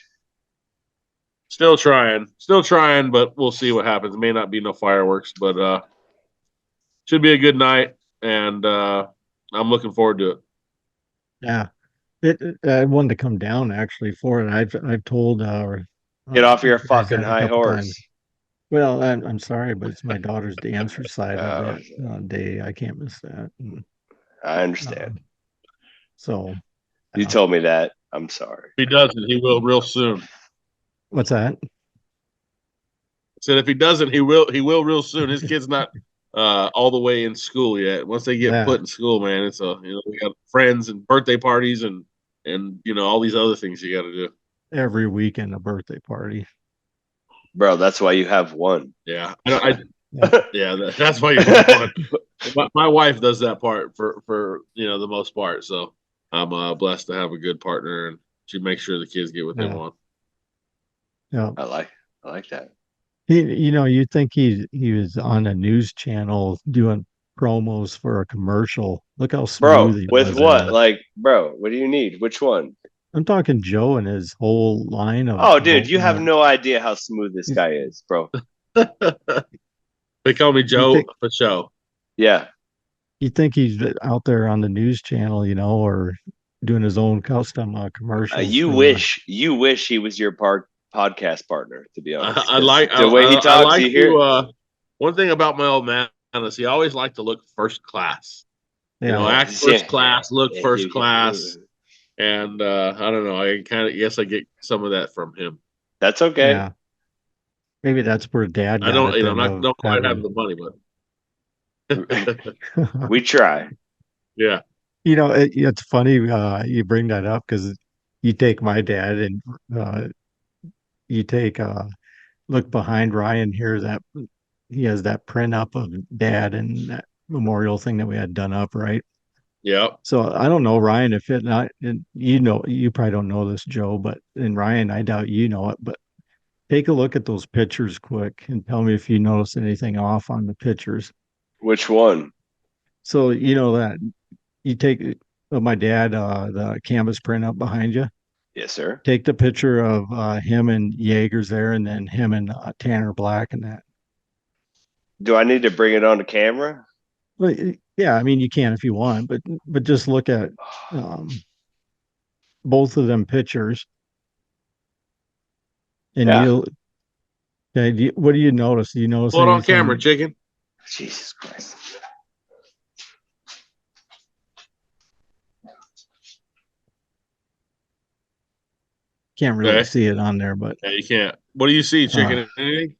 Still trying, but we'll see what happens. It may not be no fireworks, but should be a good night, and I'm looking forward to it. Yeah, I wanted to come down actually for it. I've told get off your fucking high horse. Times. Well, I'm sorry, but it's my daughter's dance recital that day. I can't miss that. And, I understand. So you told me that. I'm sorry. If he doesn't, he will real soon. What's that? I said if he doesn't, he will real soon. His kid's not all the way in school yet. Once they get put in school, man, it's we got friends and birthday parties and all these other things you got to do. Every weekend a birthday party. Bro, that's why you have one. Yeah. That's why you have one. My wife does that part for the most part. So I'm blessed to have a good partner, and she makes sure the kids get what they want. Yeah. I like that. You think he was on a news channel doing promos for a commercial. Look how smooth he was. With what? What do you need? Which one? I'm talking Joe and his whole line of. Oh, dude, you have no idea how smooth this guy is, bro. They call me Joe for show. Yeah. You think he's out there on the news channel, or doing his own custom commercials. You for wish he was your podcast partner. To be honest, I like the way he I talks. like You hear to. One thing about my old man is he always liked to look first class. Yeah. You know, act Yeah. first class, look Yeah, first class, and I don't know. I kind of guess I get some of that from him. That's okay. Yeah. Maybe that's where Dad got I don't, it. you know, Then, don't quite have the money, but We try. yeah. It's funny you bring that up because you take my dad and you take look behind Ryan here that he has that print up of Dad and that memorial thing that we had done up, right? Yep. So I don't know, Ryan, if it not, and you probably don't know this, Joe, but and Ryan, I doubt you know it, but take a look at those pictures quick and tell me if you notice anything off on the pictures. Which one? So that you take my dad, the canvas print up behind you. Yes, sir. Take the picture of him and Jaegers there, and then him and Tanner Black and that. Do I need to bring it on the camera? Well, yeah, I mean you can if you want, but just look at both of them pictures, and Yeah. you'll. Okay, what do you notice? Do you notice Hold on anything? camera, chicken. Jesus Christ. Can't really Okay. see it on there, but Yeah, you can't. What do you see, chicken? Anything?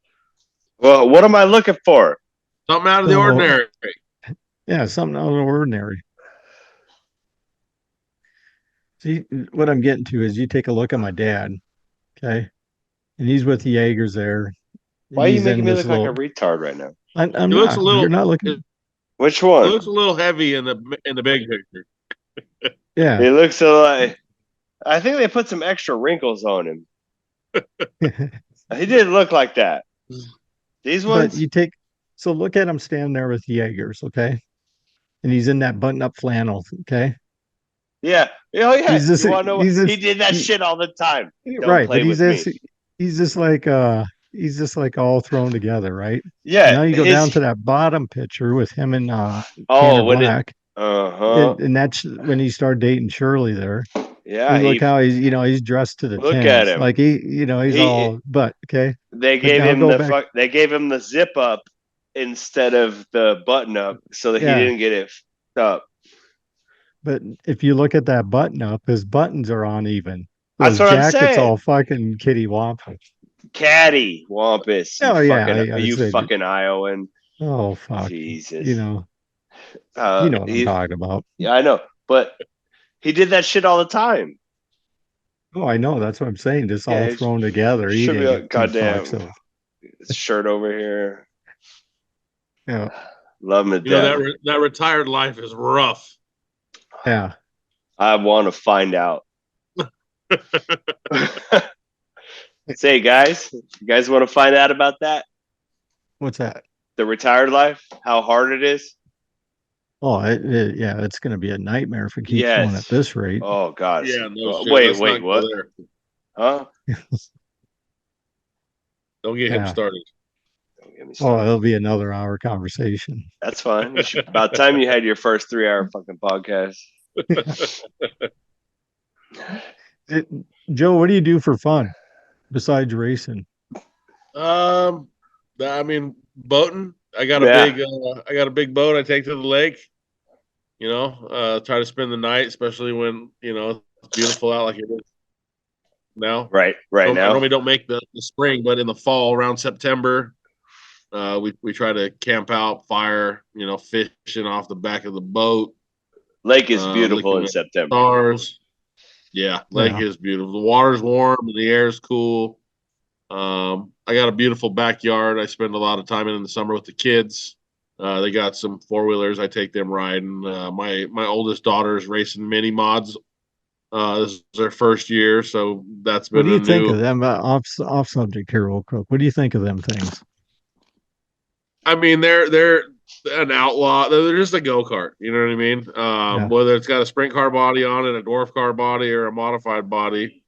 Well, what am I looking for? Something out of the Oh. ordinary. yeah, something out of the ordinary. See, what I'm getting to is you take a look at my dad, okay, and he's with the Jaegers there. Why are you He's making in me this look like a retard right now? I'm It looks not. a little. You're not looking. It Which one? looks a little heavy in the big picture. Yeah. It looks like I think they put some extra wrinkles on him. He didn't look like that. These But ones? you so look at him standing there with the Jaegers, okay? And he's in that button-up flannel, okay? Yeah. Oh yeah. He's just- You want to know what? he's just- He did that he- shit all the time. Don't right, play but with me. he's just like all thrown together, right? Yeah. Now you go down to that bottom picture with him and Tanner when Black. uh-huh. And that's when he started dating Shirley there. Yeah. And look how he's dressed to the Look tens. at him. Like he's He- all but okay. They But gave now him go the back- they gave him the zip up instead of the button up so that Yeah. he didn't get it up. But if you look at that button up, his buttons are uneven. That's Those what I'm jackets saying. all fucking kitty wampus. Caddy Wampus. Oh, yeah, You I said- fucking Iowan. Oh fuck. Jesus. You know Uh, what I'm talking about. Yeah, I know. But he did that shit all the time. Oh, I know. That's what I'm saying. Just Yeah, all it's- thrown together. should be Eating. like, goddamn. So, Shirt over here. yeah. Love him to You know death. that retired life is rough. Yeah. I want to find out. Say, guys, you guys want to find out about that? What's that? The retired life? How hard it is? Oh, yeah, it's going to be a nightmare if it keeps Yes. going at this rate. Oh, gosh. Yeah, no shit. Wait, Let's not go what? there. Huh? Don't get him Yeah. started. Don't get me Oh, started. it'll be another hour conversation. That's fine. About time you had your first 3-hour fucking podcast. Joe, what do you do for fun besides racing? I mean, boating. I got a big boat I take to the lake. You know, try to spend the night, especially when it's beautiful out like it is now. Right I now. normally don't make the spring, but in the fall around September, we try to camp out, fire, fishing off the back of the boat. Lake is beautiful looking in at September. Stars. Yeah, lake is beautiful. The water's warm and the air's cool. I got a beautiful backyard. I spend a lot of time in the summer with the kids. They got some 4-wheelers. I take them riding. My oldest daughter is racing mini mods. This is their first year, so that's been What do you a think new. of them? Off subject here, real quick. What do you think of them things? I mean, they're an outlaw. They're just a go-kart. You know what I mean? Yeah. Whether it's got a sprint car body on it, a dwarf car body, or a modified body.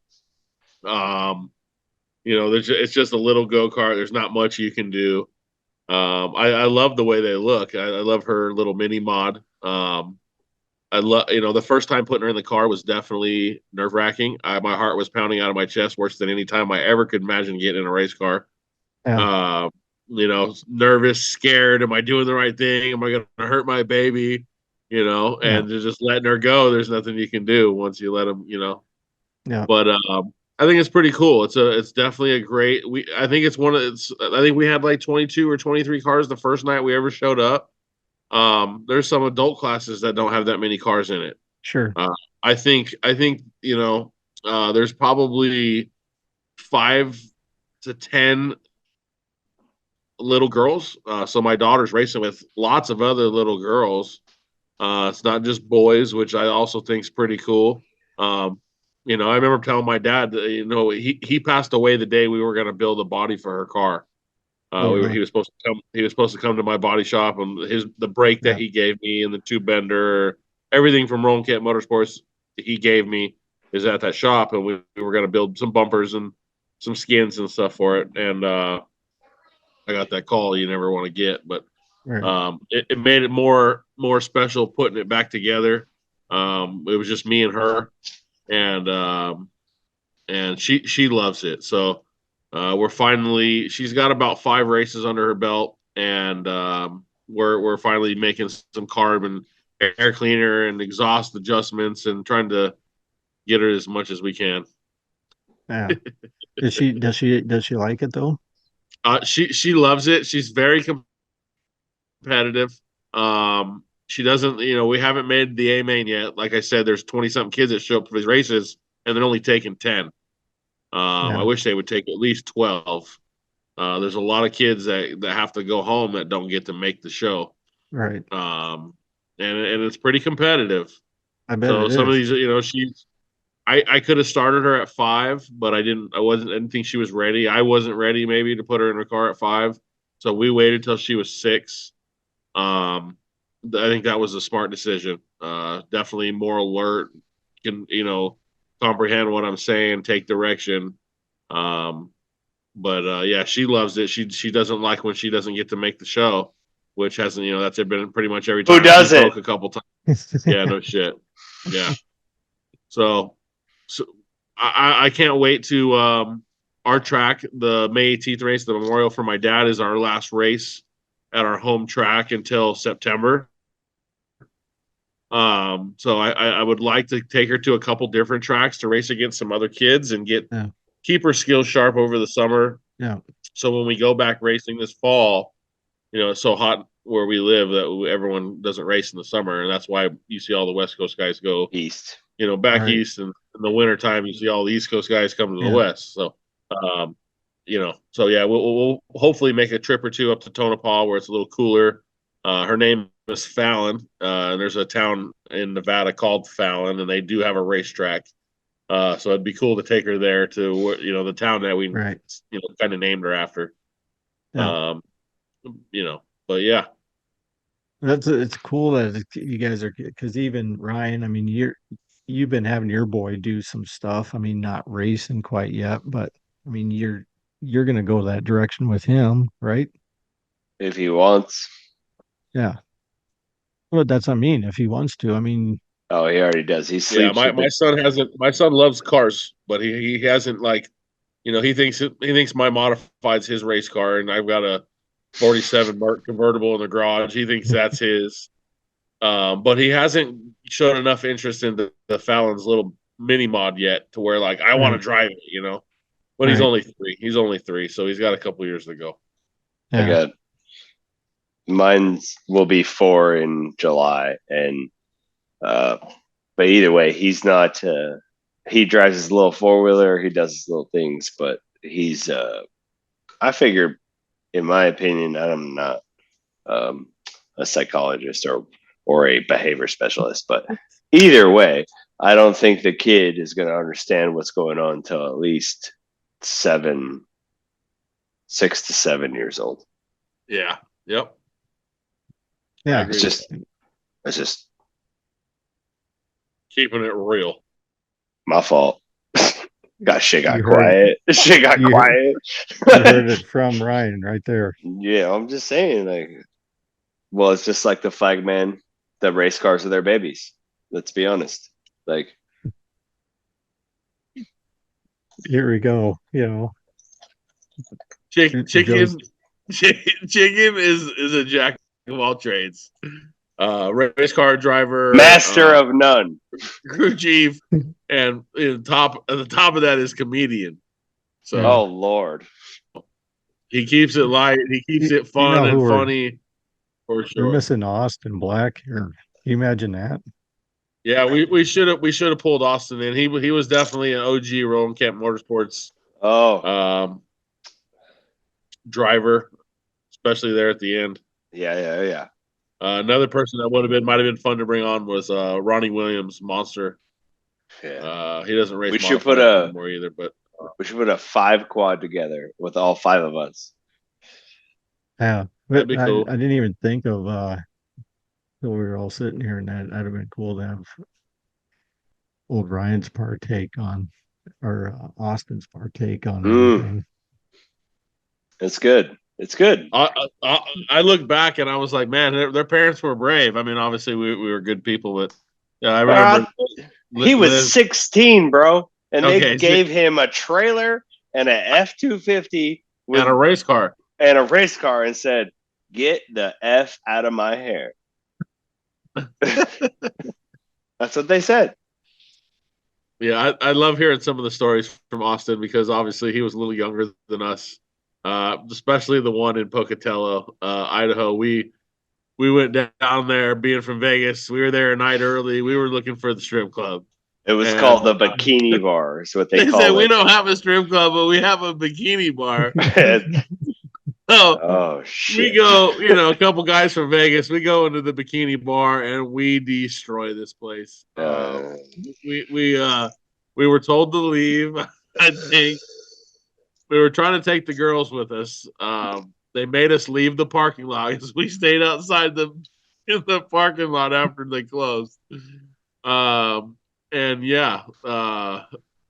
It's just a little go-kart. There's not much you can do. I love the way they look. I love her little mini mod. I I love, the first time putting her in the car was definitely nerve wracking. My heart was pounding out of my chest worse than any time I ever could imagine getting in a race car. Yeah. Nervous, scared. Am I doing the right thing? Am I going to hurt my baby? And just letting her go. There's nothing you can do once you let them, Yeah. But I think it's pretty cool. It's definitely a great. I think it's I think we had like 22 or 23 cars the first night we ever showed up. There's some adult classes that don't have that many cars in it. Sure. I think there's probably 5 to 10 little girls. So my daughter's racing with lots of other little girls. It's not just boys, which I also think is pretty cool. I remember telling my dad that, he passed away the day we were going to build a body for her car. He was supposed to come. He was supposed to come to my body shop, and the brake that he gave me and the tube bender, everything from Roland Kent Motorsports he gave me is at that shop, and we were going to build some bumpers and some skins and stuff for it. And I got that call you never want to get, but it made it more special putting it back together. It was just me and her, and she loves it. So. She's got about 5 races under her belt, and we're finally making some carb and air cleaner and exhaust adjustments and trying to get her as much as we can. Yeah. Does she like it though? She loves it. She's very competitive. She doesn't, we haven't made the A main yet. Like I said, there's 20 something kids that show up for these races, and they're only taking 10. I wish they would take at least 12. There's a lot of kids that have to go home that don't get to make the show. Right. And it's pretty competitive. I bet so it some is. of these, I could have started her at 5, but I didn't think she was ready. I wasn't ready maybe to put her in her car at 5. So we waited till she was 6. I think that was a smart decision. Definitely more alert, can, comprehend what I'm saying, take direction. But she loves it. She doesn't like when she doesn't get to make the show, which hasn't, that's been pretty much every time. Who doesn't? A couple times. Yeah, no shit. Yeah. So I can't wait to our track, the May 18th race, the Memorial for my dad is our last race at our home track until September. So I would like to take her to a couple different tracks to race against some other kids and keep her skills sharp over the summer. Yeah. So when we go back racing this fall, it's so hot where we live that everyone doesn't race in the summer, and that's why you see all the West Coast guys go east. Back east, and in the wintertime you see all the East Coast guys come to the West. So, we'll hopefully make a trip or two up to Tonopah where it's a little cooler. Her name is Fallon, and there's a town in Nevada called Fallon, and they do have a racetrack. So it'd be cool to take her there to the town that we kind of named her after. Yeah. But yeah, it's cool that you guys are, because even Ryan, I mean, you've been having your boy do some stuff. I mean, not racing quite yet, but I mean, you're gonna go that direction with him, right? If he wants. Yeah. Well, that's what I mean. If he wants to, I mean. Oh, he already does. He sleeps. Yeah, my son hasn't. My son loves cars, but he hasn't he thinks my modified's his race car, and I've got a 47 Mark convertible in the garage. He thinks that's his. But he hasn't shown enough interest in the Fallon's little mini mod yet to where I want to drive it, But he's only 3. He's only 3, so he's got a couple years to go. Yeah. I got mine will be 4 in July, and but either way, he's not. He drives his little 4-wheeler. He does his little things, but he's. I figure, in my opinion, I'm not a psychologist or a behavior specialist, but either way, I don't think the kid is going to understand what's going on until at least 6 to 7 years old. Yeah. Yep. Yeah. It's just keeping it real. My fault. Shit got quiet. Shit got quiet. You heard it from Ryan right there. Yeah, I'm just saying, well, it's just like the flag man. The race cars are their babies. Let's be honest. Like, Here we go. Chicken Joe's- chicken is a jack of all trades. Race car driver, master of none. crew chief, and at the top of that is comedian. So Oh Lord. he keeps it light. He keeps it fun and funny. For We're sure. missing Austin Black here. Can you imagine that? Yeah, we should have pulled Austin in. He was definitely an OG Rolling Camp Motorsports driver, especially there at the end. Yeah. Another person that might have been fun to bring on was Ronnie Williams, Monster. Yeah. He doesn't race. We should put anymore either, but we should put a 5 quad together with all 5 of us. Yeah, that'd but be cool. I didn't even think of we were all sitting here, and that'd have been cool to have old Ryan's partake on, or Austin's partake on everything. It's good. It's good. I look back and I was like, man, their parents were brave. I mean, obviously we were good people, but yeah, I remember he was 16, bro, and they gave him a trailer and an F-250 and a race car and said, "Get the F out of my hair." That's what they said. Yeah, I love hearing some of the stories from Austin because obviously he was a little younger than us, especially the one in Pocatello, Idaho. We went down there, being from Vegas. We were there a night early. We were looking for the strip club. It was called the Bikini Bar. Is what they call said, it. We don't have a strip club, but we have a bikini bar. So shit. We go, a couple guys from Vegas. We go into the bikini bar and we destroy this place. We were told to leave. I think we were trying to take the girls with us. They made us leave the parking lot because we stayed outside in the parking lot after they closed.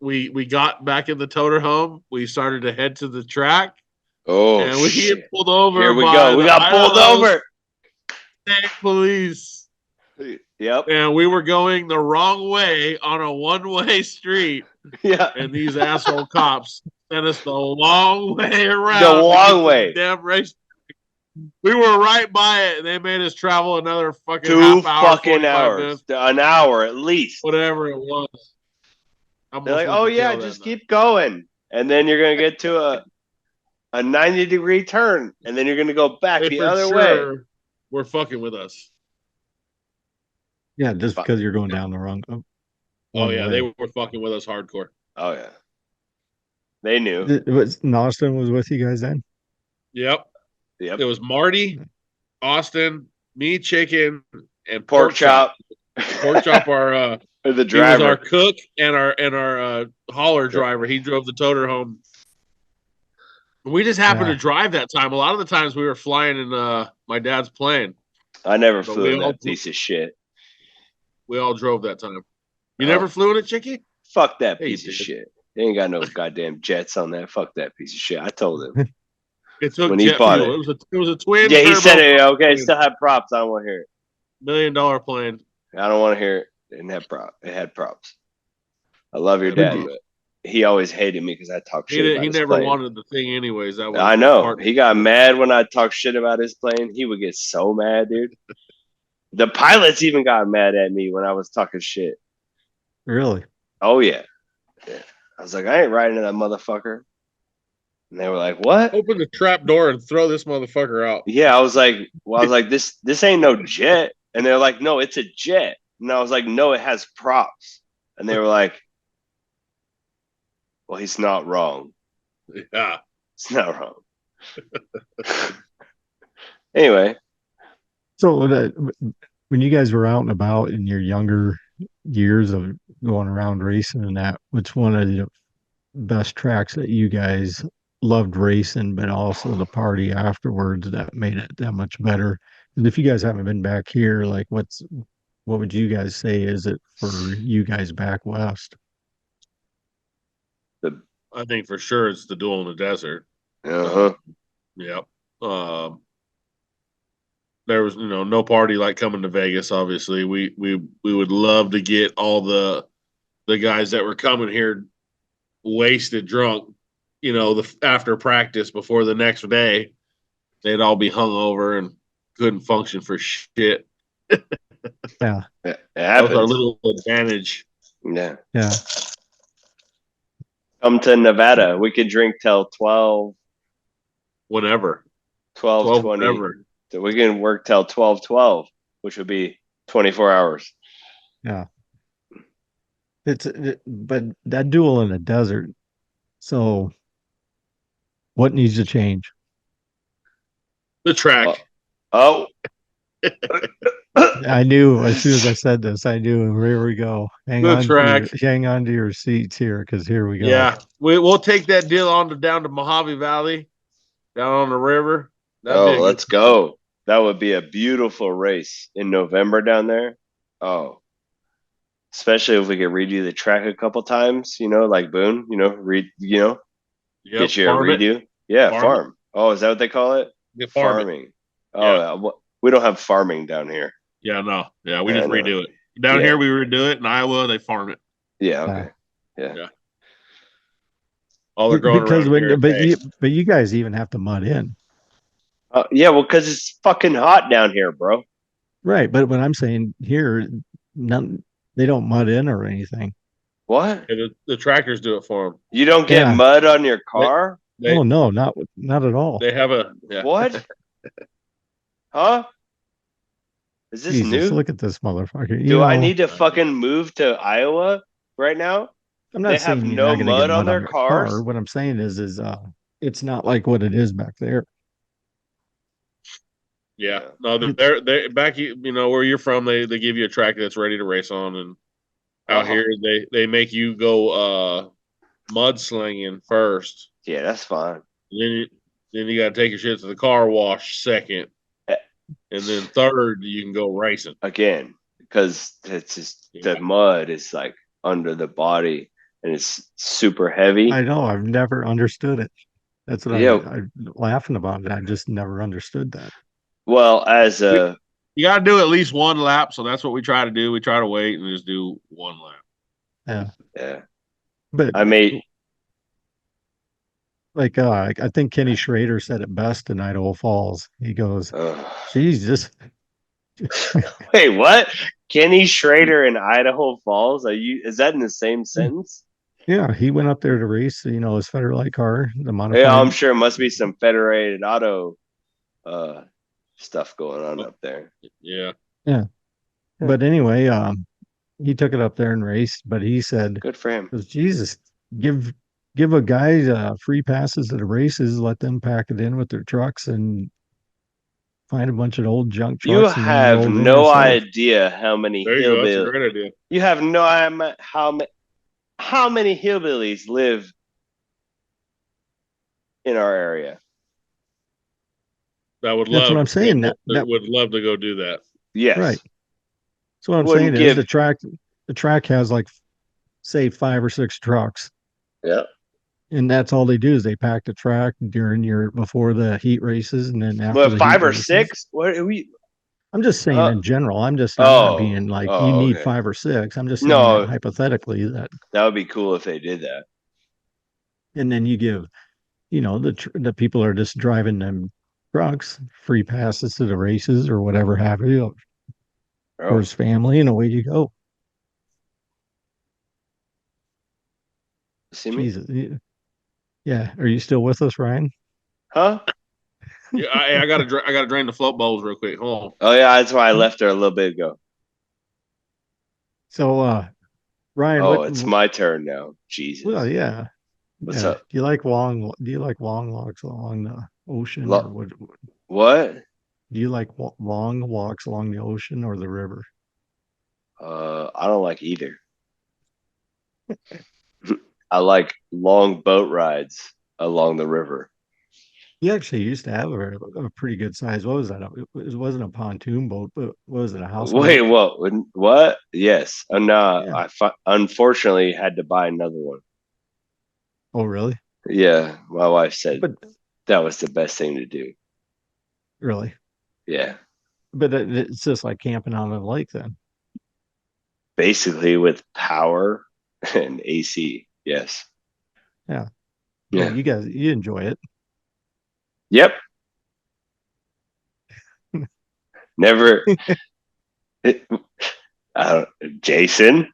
We got back in the toter home. We started to head to the track. And we get pulled over. Here we go. We got pulled over. State police. Yep. And we were going the wrong way on a one-way street. Yeah. And these asshole cops sent us the long way around. The long way. Damn race. We were right by it, and they made us travel another fucking 2 half hour, fucking hours, minutes, an hour at least, whatever it was. They're like, "Oh yeah, just keep going," and then you're gonna get to a 90-degree turn, and then you're gonna go back the other way. We're fucking with us. Yeah, just because you're going down the wrong. Yeah, they were fucking with us hardcore. Oh yeah, they knew. Austin was with you guys then? Yep. It was Marty, Austin, me, Chicken, and Pork Chop. Pork Chop, our the driver, he was our cook and our hauler driver. He drove the toter home. We just happened to drive that time. A lot of the times we were flying in my dad's plane. I never flew in that piece of shit. We all drove that time. You never flew in it, Chicky? Fuck that piece of shit. They ain't got no goddamn jets on that. Fuck that piece of shit. I told him. It took when he bought it. It was a twin. Yeah, he said it. Okay, it still had props. I don't want to hear it. $1 million plane. I don't want to hear it. It didn't have props. It had props. I love your dad, but he always hated me because I talk shit. He never wanted the thing, anyways. That was I know. He got mad when I talked shit about his plane. He would get so mad, dude. The pilots even got mad at me when I was talking shit. Really? Oh yeah. I was like, I ain't riding in that motherfucker. And they were like, "What? Open the trap door and throw this motherfucker out." Yeah, I was like, this ain't no jet. And they're like, "No, it's a jet." And I was like, "No, it has props." And they were like, "Well, he's not wrong." Yeah, it's not wrong. Anyway, so when you guys were out and about in your younger years of going around racing and that, which one of the best tracks that you guys loved racing, but also the party afterwards that made it that much better? And if you guys haven't been back here, like what would you guys say is it for you guys back west? I think for sure it's the Duel in the Desert. Uh-huh. Yep. there was no party like coming to Vegas. Obviously, we would love to get all the guys that were coming here wasted, drunk. After practice before the next day, they'd all be hungover and couldn't function for shit. Yeah. It That was our happens. little advantage. Yeah. Yeah. Come to Nevada. We could drink till 12, Whenever 12, 20. whenever. So we can work till 12, 12, which would be 24 hours. Yeah. But that duel in the desert. So what needs to change? The track. Oh, I knew as soon as I said this, I knew. Here we go. The track. Hang on to your seats here, because here we go. Yeah, we'll take that deal down to Mojave Valley, down on the river. let's go. That would be a beautiful race in November down there. Oh, especially if we could redo the track a couple times, like Boone, get you a redo. Yeah, farm. Oh, is that what they call it? Farming. Oh, yeah. We don't have farming down here. Yeah, no. Yeah, we just redo it. Down here, we redo it. In Iowa, they farm it. Yeah, okay. Yeah. All they're growing because around here. But you guys even have to mud in. Yeah, well, because it's fucking hot down here, bro. Right, but what I'm saying here, they don't mud in or anything. What? Yeah, the tractors do it for them. You don't get mud on your car? No, not at all. They have What? Huh? Is this Jesus, new? look at this motherfucker. Do I need to fucking move to Iowa right now? I'm not They saying have you're no not gonna mud get on their your cars. car. What I'm saying is it's not like what it is back there. Yeah, no, they're back. Where you're from, they give you a track that's ready to race on, and out here they make you go mudslinging first. Yeah, that's fine. Then you got to take your shit to the car wash second, and then third you can go racing again, because it's just the mud is like under the body and it's super heavy. I know. I've never understood it. That's what I'm laughing about. I just never understood that. Well, you got to do at least one lap, so that's what we try to do. We try to wait and just do one lap. Yeah. But I made I think Kenny Schrader said it best in Idaho Falls. He goes, Jesus. Wait, what? Kenny Schrader in Idaho Falls? Is that in the same sentence? Yeah, he went up there to race, his Federlite car, the modified. Yeah, I'm sure it must be some Federated Auto stuff going on up there. Yeah. But anyway, he took it up there and raced, but he said, good for him. Jesus, give a guy free passes to the races, let them pack it in with their trucks and find a bunch of old junk trucks. You have no idea how many hillbillies. That's a great idea. You have no idea how many hillbillies live in our area. That would That's what I'm saying. That would love to go do that. Yes. Right. So what I'm saying is the track has like, say, 5 or 6 trucks. Yeah. And that's all they do is they pack the track before the heat races, and then after the 5 or races. 6. What are we? I'm just saying in general. I'm not being like you need 5 or 6. I'm just saying that hypothetically that would be cool if they did that. And then you give, the people are just driving them trucks free passes to the races or whatever have you, for his family, and away you go. See me? Jesus. Yeah. Are you still with us, Ryan? Huh? Yeah, I gotta drain the float bowls real quick. Hold on. Oh yeah, that's why I left her a little bit ago. So, Ryan. It's my turn now. Jesus. Well, yeah. What's up? Do you like long walks along the ocean? Or what? Do you like long walks along the ocean or the river? I don't like either. I like long boat rides along the river. You actually used to have a pretty good size. What was that? It wasn't a pontoon boat, but what was it, a house? Wait, what? Yes. I unfortunately had to buy another one. Oh, really? Yeah. My wife said that was the best thing to do. Really? Yeah. But it's just like camping on a lake then. Basically with power and AC. Yes. Yeah. Yeah. Well, you enjoy it. Yep. Never. Jason,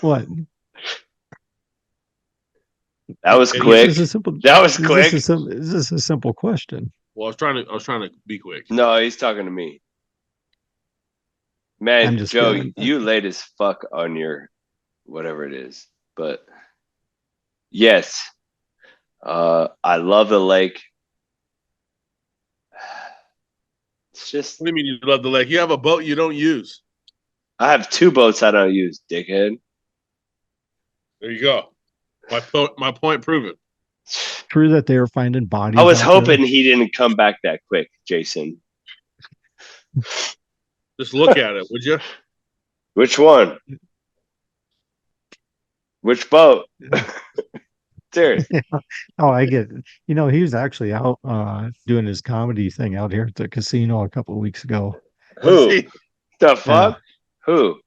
What? that was It's quick. This is a simple. That was quick. This is a simple question. Well, I was trying to be quick. No, he's talking to me. Man, I'm just Joe, kidding. you late as fuck on your whatever it is. But yes, I love the lake. It's just What do you mean you love the lake? You have a boat you don't use. I have 2 boats I don't use, dickhead. There you go. My point proven. True that they were finding bodies. I was out hoping there. he didn't come back that quick, Jason. Just look at it, would you? Which one? Which boat? Seriously. Oh, I get it. You know, he was actually out doing his comedy thing out here at the casino a couple of weeks ago. Who? See? The fuck? Who?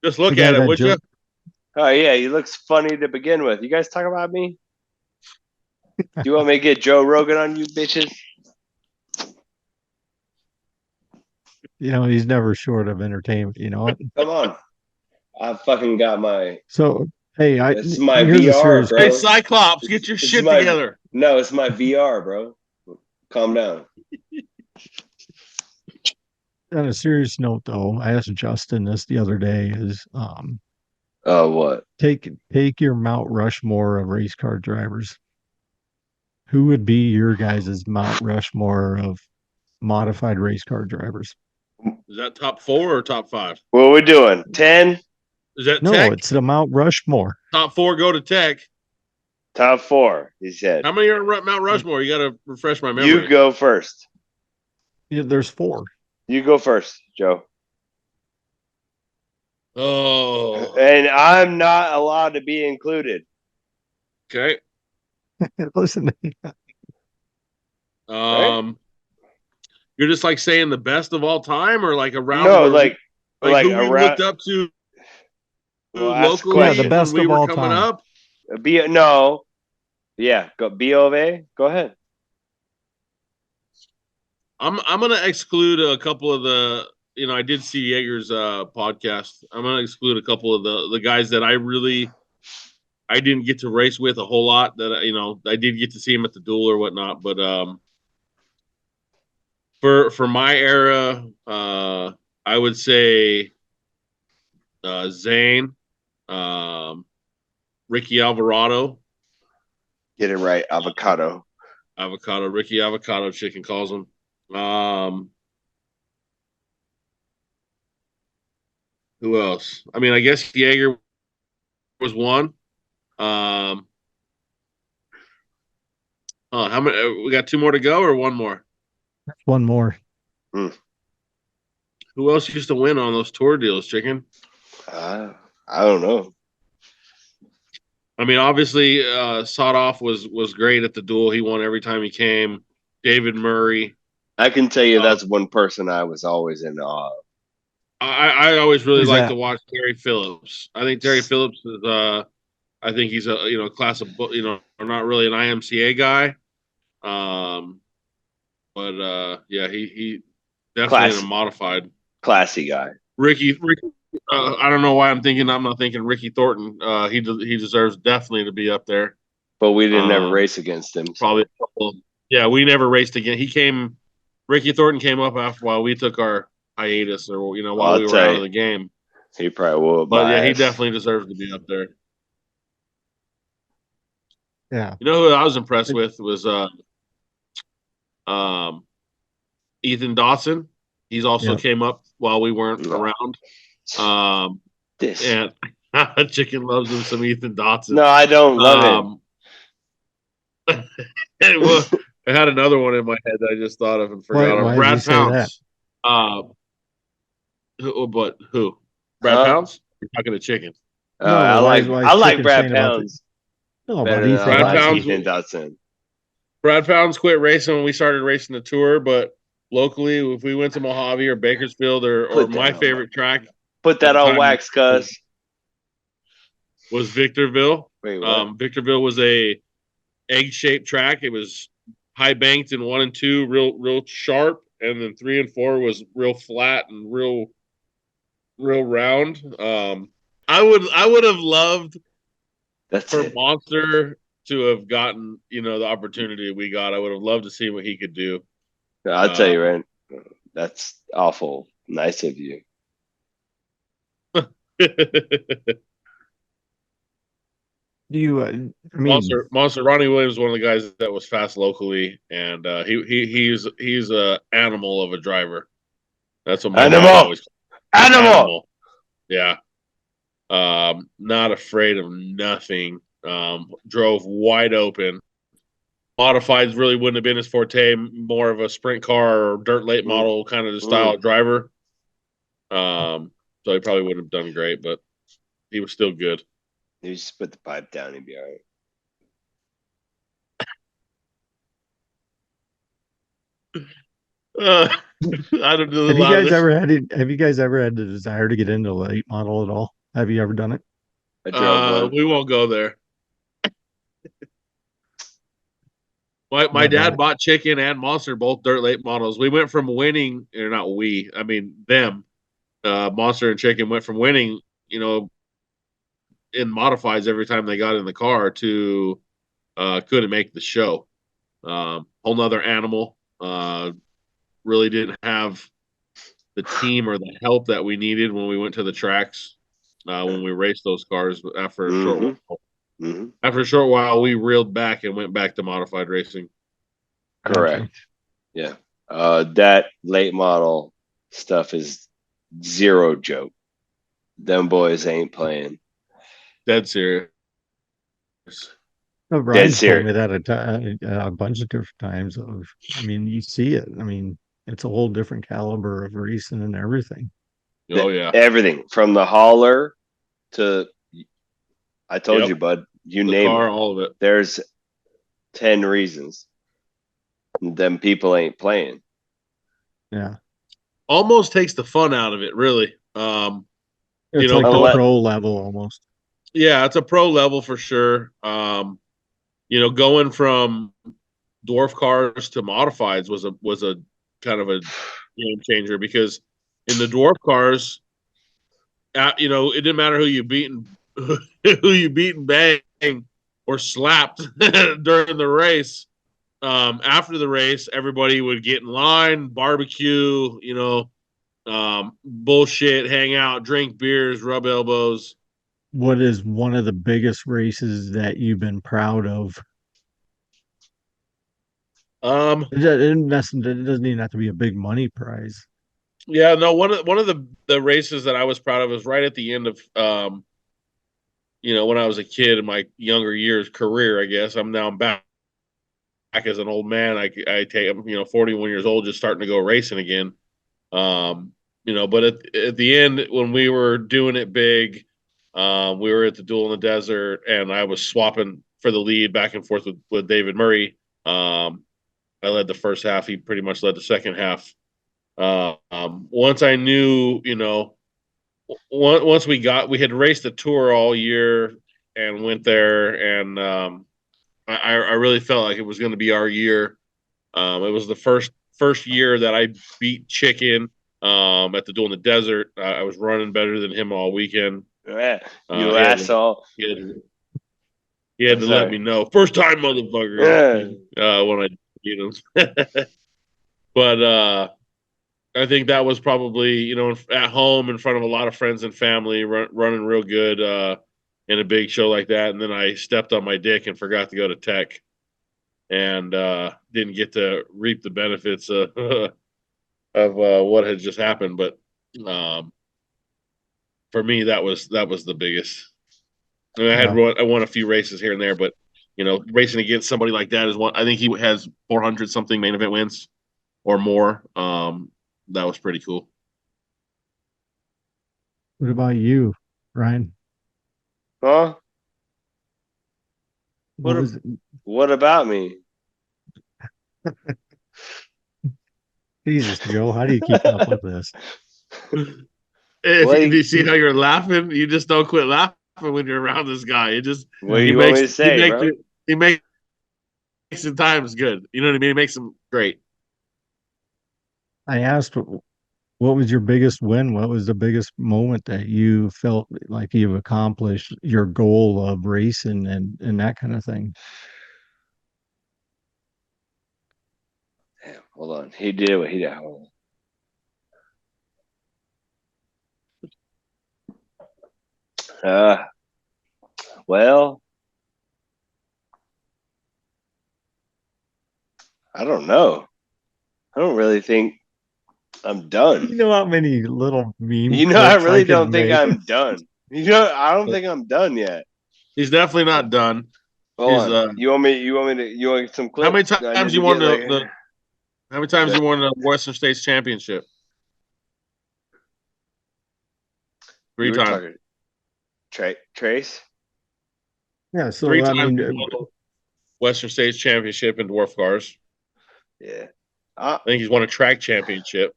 Just look The guy at it, that would you? joked- Oh yeah, he looks funny to begin with. You guys talk about me? Do you want me to get Joe Rogan on you bitches? You know, he's never short of entertainment. You know what? Come on. I fucking got my So, hey, This is my here's a VR, serious bro. Hey, Cyclops, get your This is shit my- together. no, it's my VR, bro. Calm down. On a serious note, though, I asked Justin this the other day: is What? take your Mount Rushmore of race car drivers. Who would be your guys' Mount Rushmore of modified race car drivers? Is that top 4 or top 5? What are we doing? 10? Is that No, tech? it's the Mount Rushmore. Top 4 go to tech. Top 4, he said. How many are in Mount Rushmore? You got to refresh my memory. You go first. Yeah, there's 4. You go first, Joe. Oh, And I'm not allowed to be included. okay. Listen, You're just like saying the best of all time, or like around? No, where like who we around. looked up to Well, ask locally Yeah, the best when we of were all coming time. up. No. Yeah, go BOA. Go ahead. I'm gonna exclude a couple of the. I did see Yeager's podcast. I'm gonna exclude a couple of the guys that I didn't get to race with a whole lot. That I did get to see him at the duel or whatnot. But for my era, I would say Zane, Ricky Alvarado, Get it right. Avocado. Ricky Avocado, Chicken calls him. Who else? I mean, I guess Yeager was one. How many? We got 2 more to go, or 1 more? one more. Who else used to win on those tour deals, Chicken? I don't know. I mean, obviously, Sotoff was great at the duel. He won every time he came. David Murray. I can tell you that's one person I was always in awe of. I always really Who's like that? to watch Terry Phillips. I think Terry Phillips is I think he's a class of not really an IMCA guy. But he definitely in a modified classy guy. Ricky I don't know why I'm not thinking Ricky Thornton. He deserves definitely to be up there. But we didn't ever race against him. Probably we never raced again. Ricky Thornton came up while we took our hiatus, or while we were out of the game. He probably will. But yeah, he definitely deserves to be up there. Yeah. You know who I was impressed with was Ethan Dawson. He's also came up while we weren't around. And Chicken loves him some Ethan Dawson. No, I don't love him. Well, I had another one in my head that I just thought of and forgot. Why Brad did you say Pounds. Who? Brad Pounds? You're talking to Chicken. I like Brad saying Pounds. No, better but than Ethan I like Pounds- Ethan Dawson. Brad Pounds quit racing when we started racing the tour, but locally, if we went to Mojave or Bakersfield or Put my that on favorite track Put at that the on time wax, cuz. was Victorville. Wait, what? Victorville was a egg-shaped track. It was high banked in 1 and 2, real sharp, and then 3 and 4 was real flat and real round. I would have loved That's for it. Monster to have gotten, the opportunity we got. I would have loved to see what he could do. I'll tell you, Rand, that's awful nice of you. Do you? I mean, Monster Ronnie Williams, one of the guys that was fast locally, and he's a animal of a driver. That's what my dad Animal! always Animal! Yeah. Not afraid of nothing. Drove wide open. Modifieds really wouldn't have been his forte. More of a sprint car or dirt late model kind of style driver. So he probably wouldn't have done great, but he was still good. You just put the pipe down, he'd be all right. I don't know. have you guys ever had it? Have you guys ever had the desire to get into late model at all? Have you ever done it? I drove one. We won't go there. My dad bought Chicken and Monster, both dirt late models. We went from winning, or not we, I mean them. Monster and Chicken went from winning, in modifieds every time they got in the car to couldn't make the show. Whole nother animal. Really didn't have the team or the help that we needed when we went to the tracks when we raced those cars. After a short while, after a short while, we reeled back and went back to modified racing. Correct. Yeah. That late model stuff is zero joke. Them boys ain't playing. Dead serious. Ryan's told me that a bunch of different times. I mean, you see it. I mean, it's a whole different caliber of racing and everything. Oh yeah, everything from the hauler to, I told you, bud. You the name car, it. all of it. There's 10 reasons. Them people ain't playing. Yeah, almost takes the fun out of it. Really, it's like the pro level almost. Yeah, it's a pro level for sure. Going from dwarf cars to modifieds was a kind of a game changer, because in the dwarf cars, it didn't matter who you beat and bang or slapped during the race. After the race, everybody would get in line, barbecue, bullshit, hang out, drink beers, rub elbows. What is one of the biggest races that you've been proud of? It doesn't even have to be a big money prize. Yeah, no, one of the races that I was proud of was right at the end of when I was a kid in my younger years career, I guess. I'm back as an old man. I take, 41 years old, just starting to go racing again. But at the end, when we were doing it big, we were at the Duel in the Desert, and I was swapping for the lead back and forth with David Murray. I led the first half. He pretty much led the second half. Once I knew, once we had raced the tour all year and went there, and I really felt like it was going to be our year. It was the first year that I beat Chicken at the Duel in the Desert. I was running better than him all weekend. You asshole. He had to let me know. First time, motherfucker. When I beat him. But I think that was probably, at home in front of a lot of friends and family, running real good in a big show like that. And then I stepped on my dick and forgot to go to tech, and didn't get to reap the benefits of what had just happened. But for me, that was the biggest. I mean, I won a few races here and there, but racing against somebody like that is one. I think he has 400 something main event wins or more. That was pretty cool. What about you, Ryan? Huh? What about me? Jesus, Joe, how do you keep up with this? If you see how you're laughing, you just don't quit laughing when you're around this guy. It just What do you want me to say, bro? He makes the times good. You know what I mean? He makes them great. I asked, what was your biggest win? What was the biggest moment that you felt like you've accomplished your goal of racing and that kind of thing? Damn, hold on. He did what he did. Hold on. Well, I don't know. I don't really think I'm done. You know how many little meme I clips really could don't think make? I'm done. I don't think I'm done yet. He's definitely not done. Hold on. You want some clips? How many times you won how many times you won the Western States Championship? 3 times. Trace? Yeah, so 3 I times mean, you won the Western States Championship in dwarf cars. Yeah. I think he's won a track championship.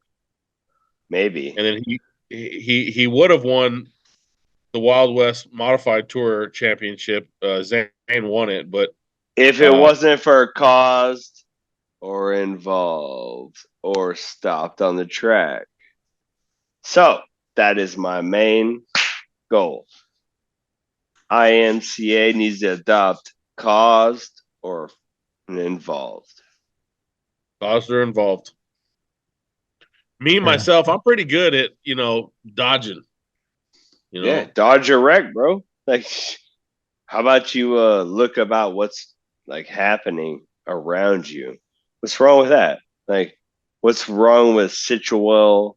Maybe. And then he would have won the Wild West Modified Tour Championship. Zane won it, but if it wasn't for caused or involved or stopped on the track. So that is my main goal. IMCA needs to adopt caused or involved. Caused or involved. Me, myself, I'm pretty good at, dodging. Yeah, dodge your wreck, bro. Like, how about you look about what's like happening around you? What's wrong with that? Like, what's wrong with situational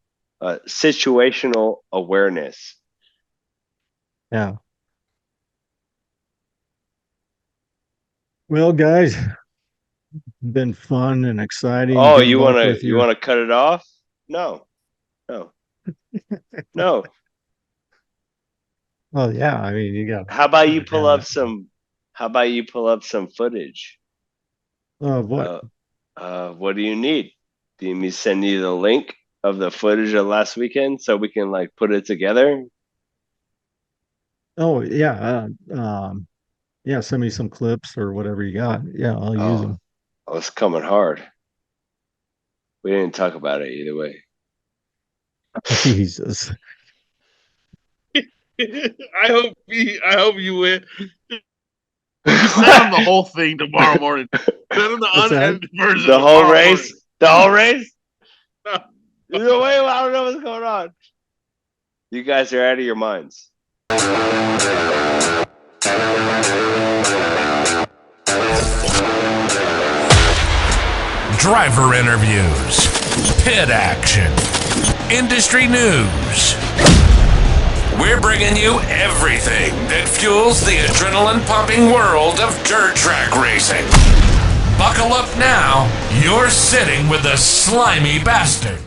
awareness? yeah. Well, guys, been fun and exciting. Oh, Good you luck wanna with your... cut it off? No. Well, yeah, I mean, you got... How about you pull up some footage? What? What do you need? Do you need me to send you the link of the footage of last weekend so we can like put it together? Oh, yeah. Yeah, send me some clips or whatever you got. Yeah, I'll use them. Oh, it's coming hard. We didn't talk about it either way. Jesus. I hope you win. Send him the whole thing tomorrow morning. Send him the unedited version. The whole race? Morning. The whole race? No way, I don't know what's going on. You guys are out of your minds. Driver interviews, pit action, industry news. We're bringing you everything that fuels the adrenaline-pumping world of dirt track racing. Buckle up now. You're sitting with the slimy bastard.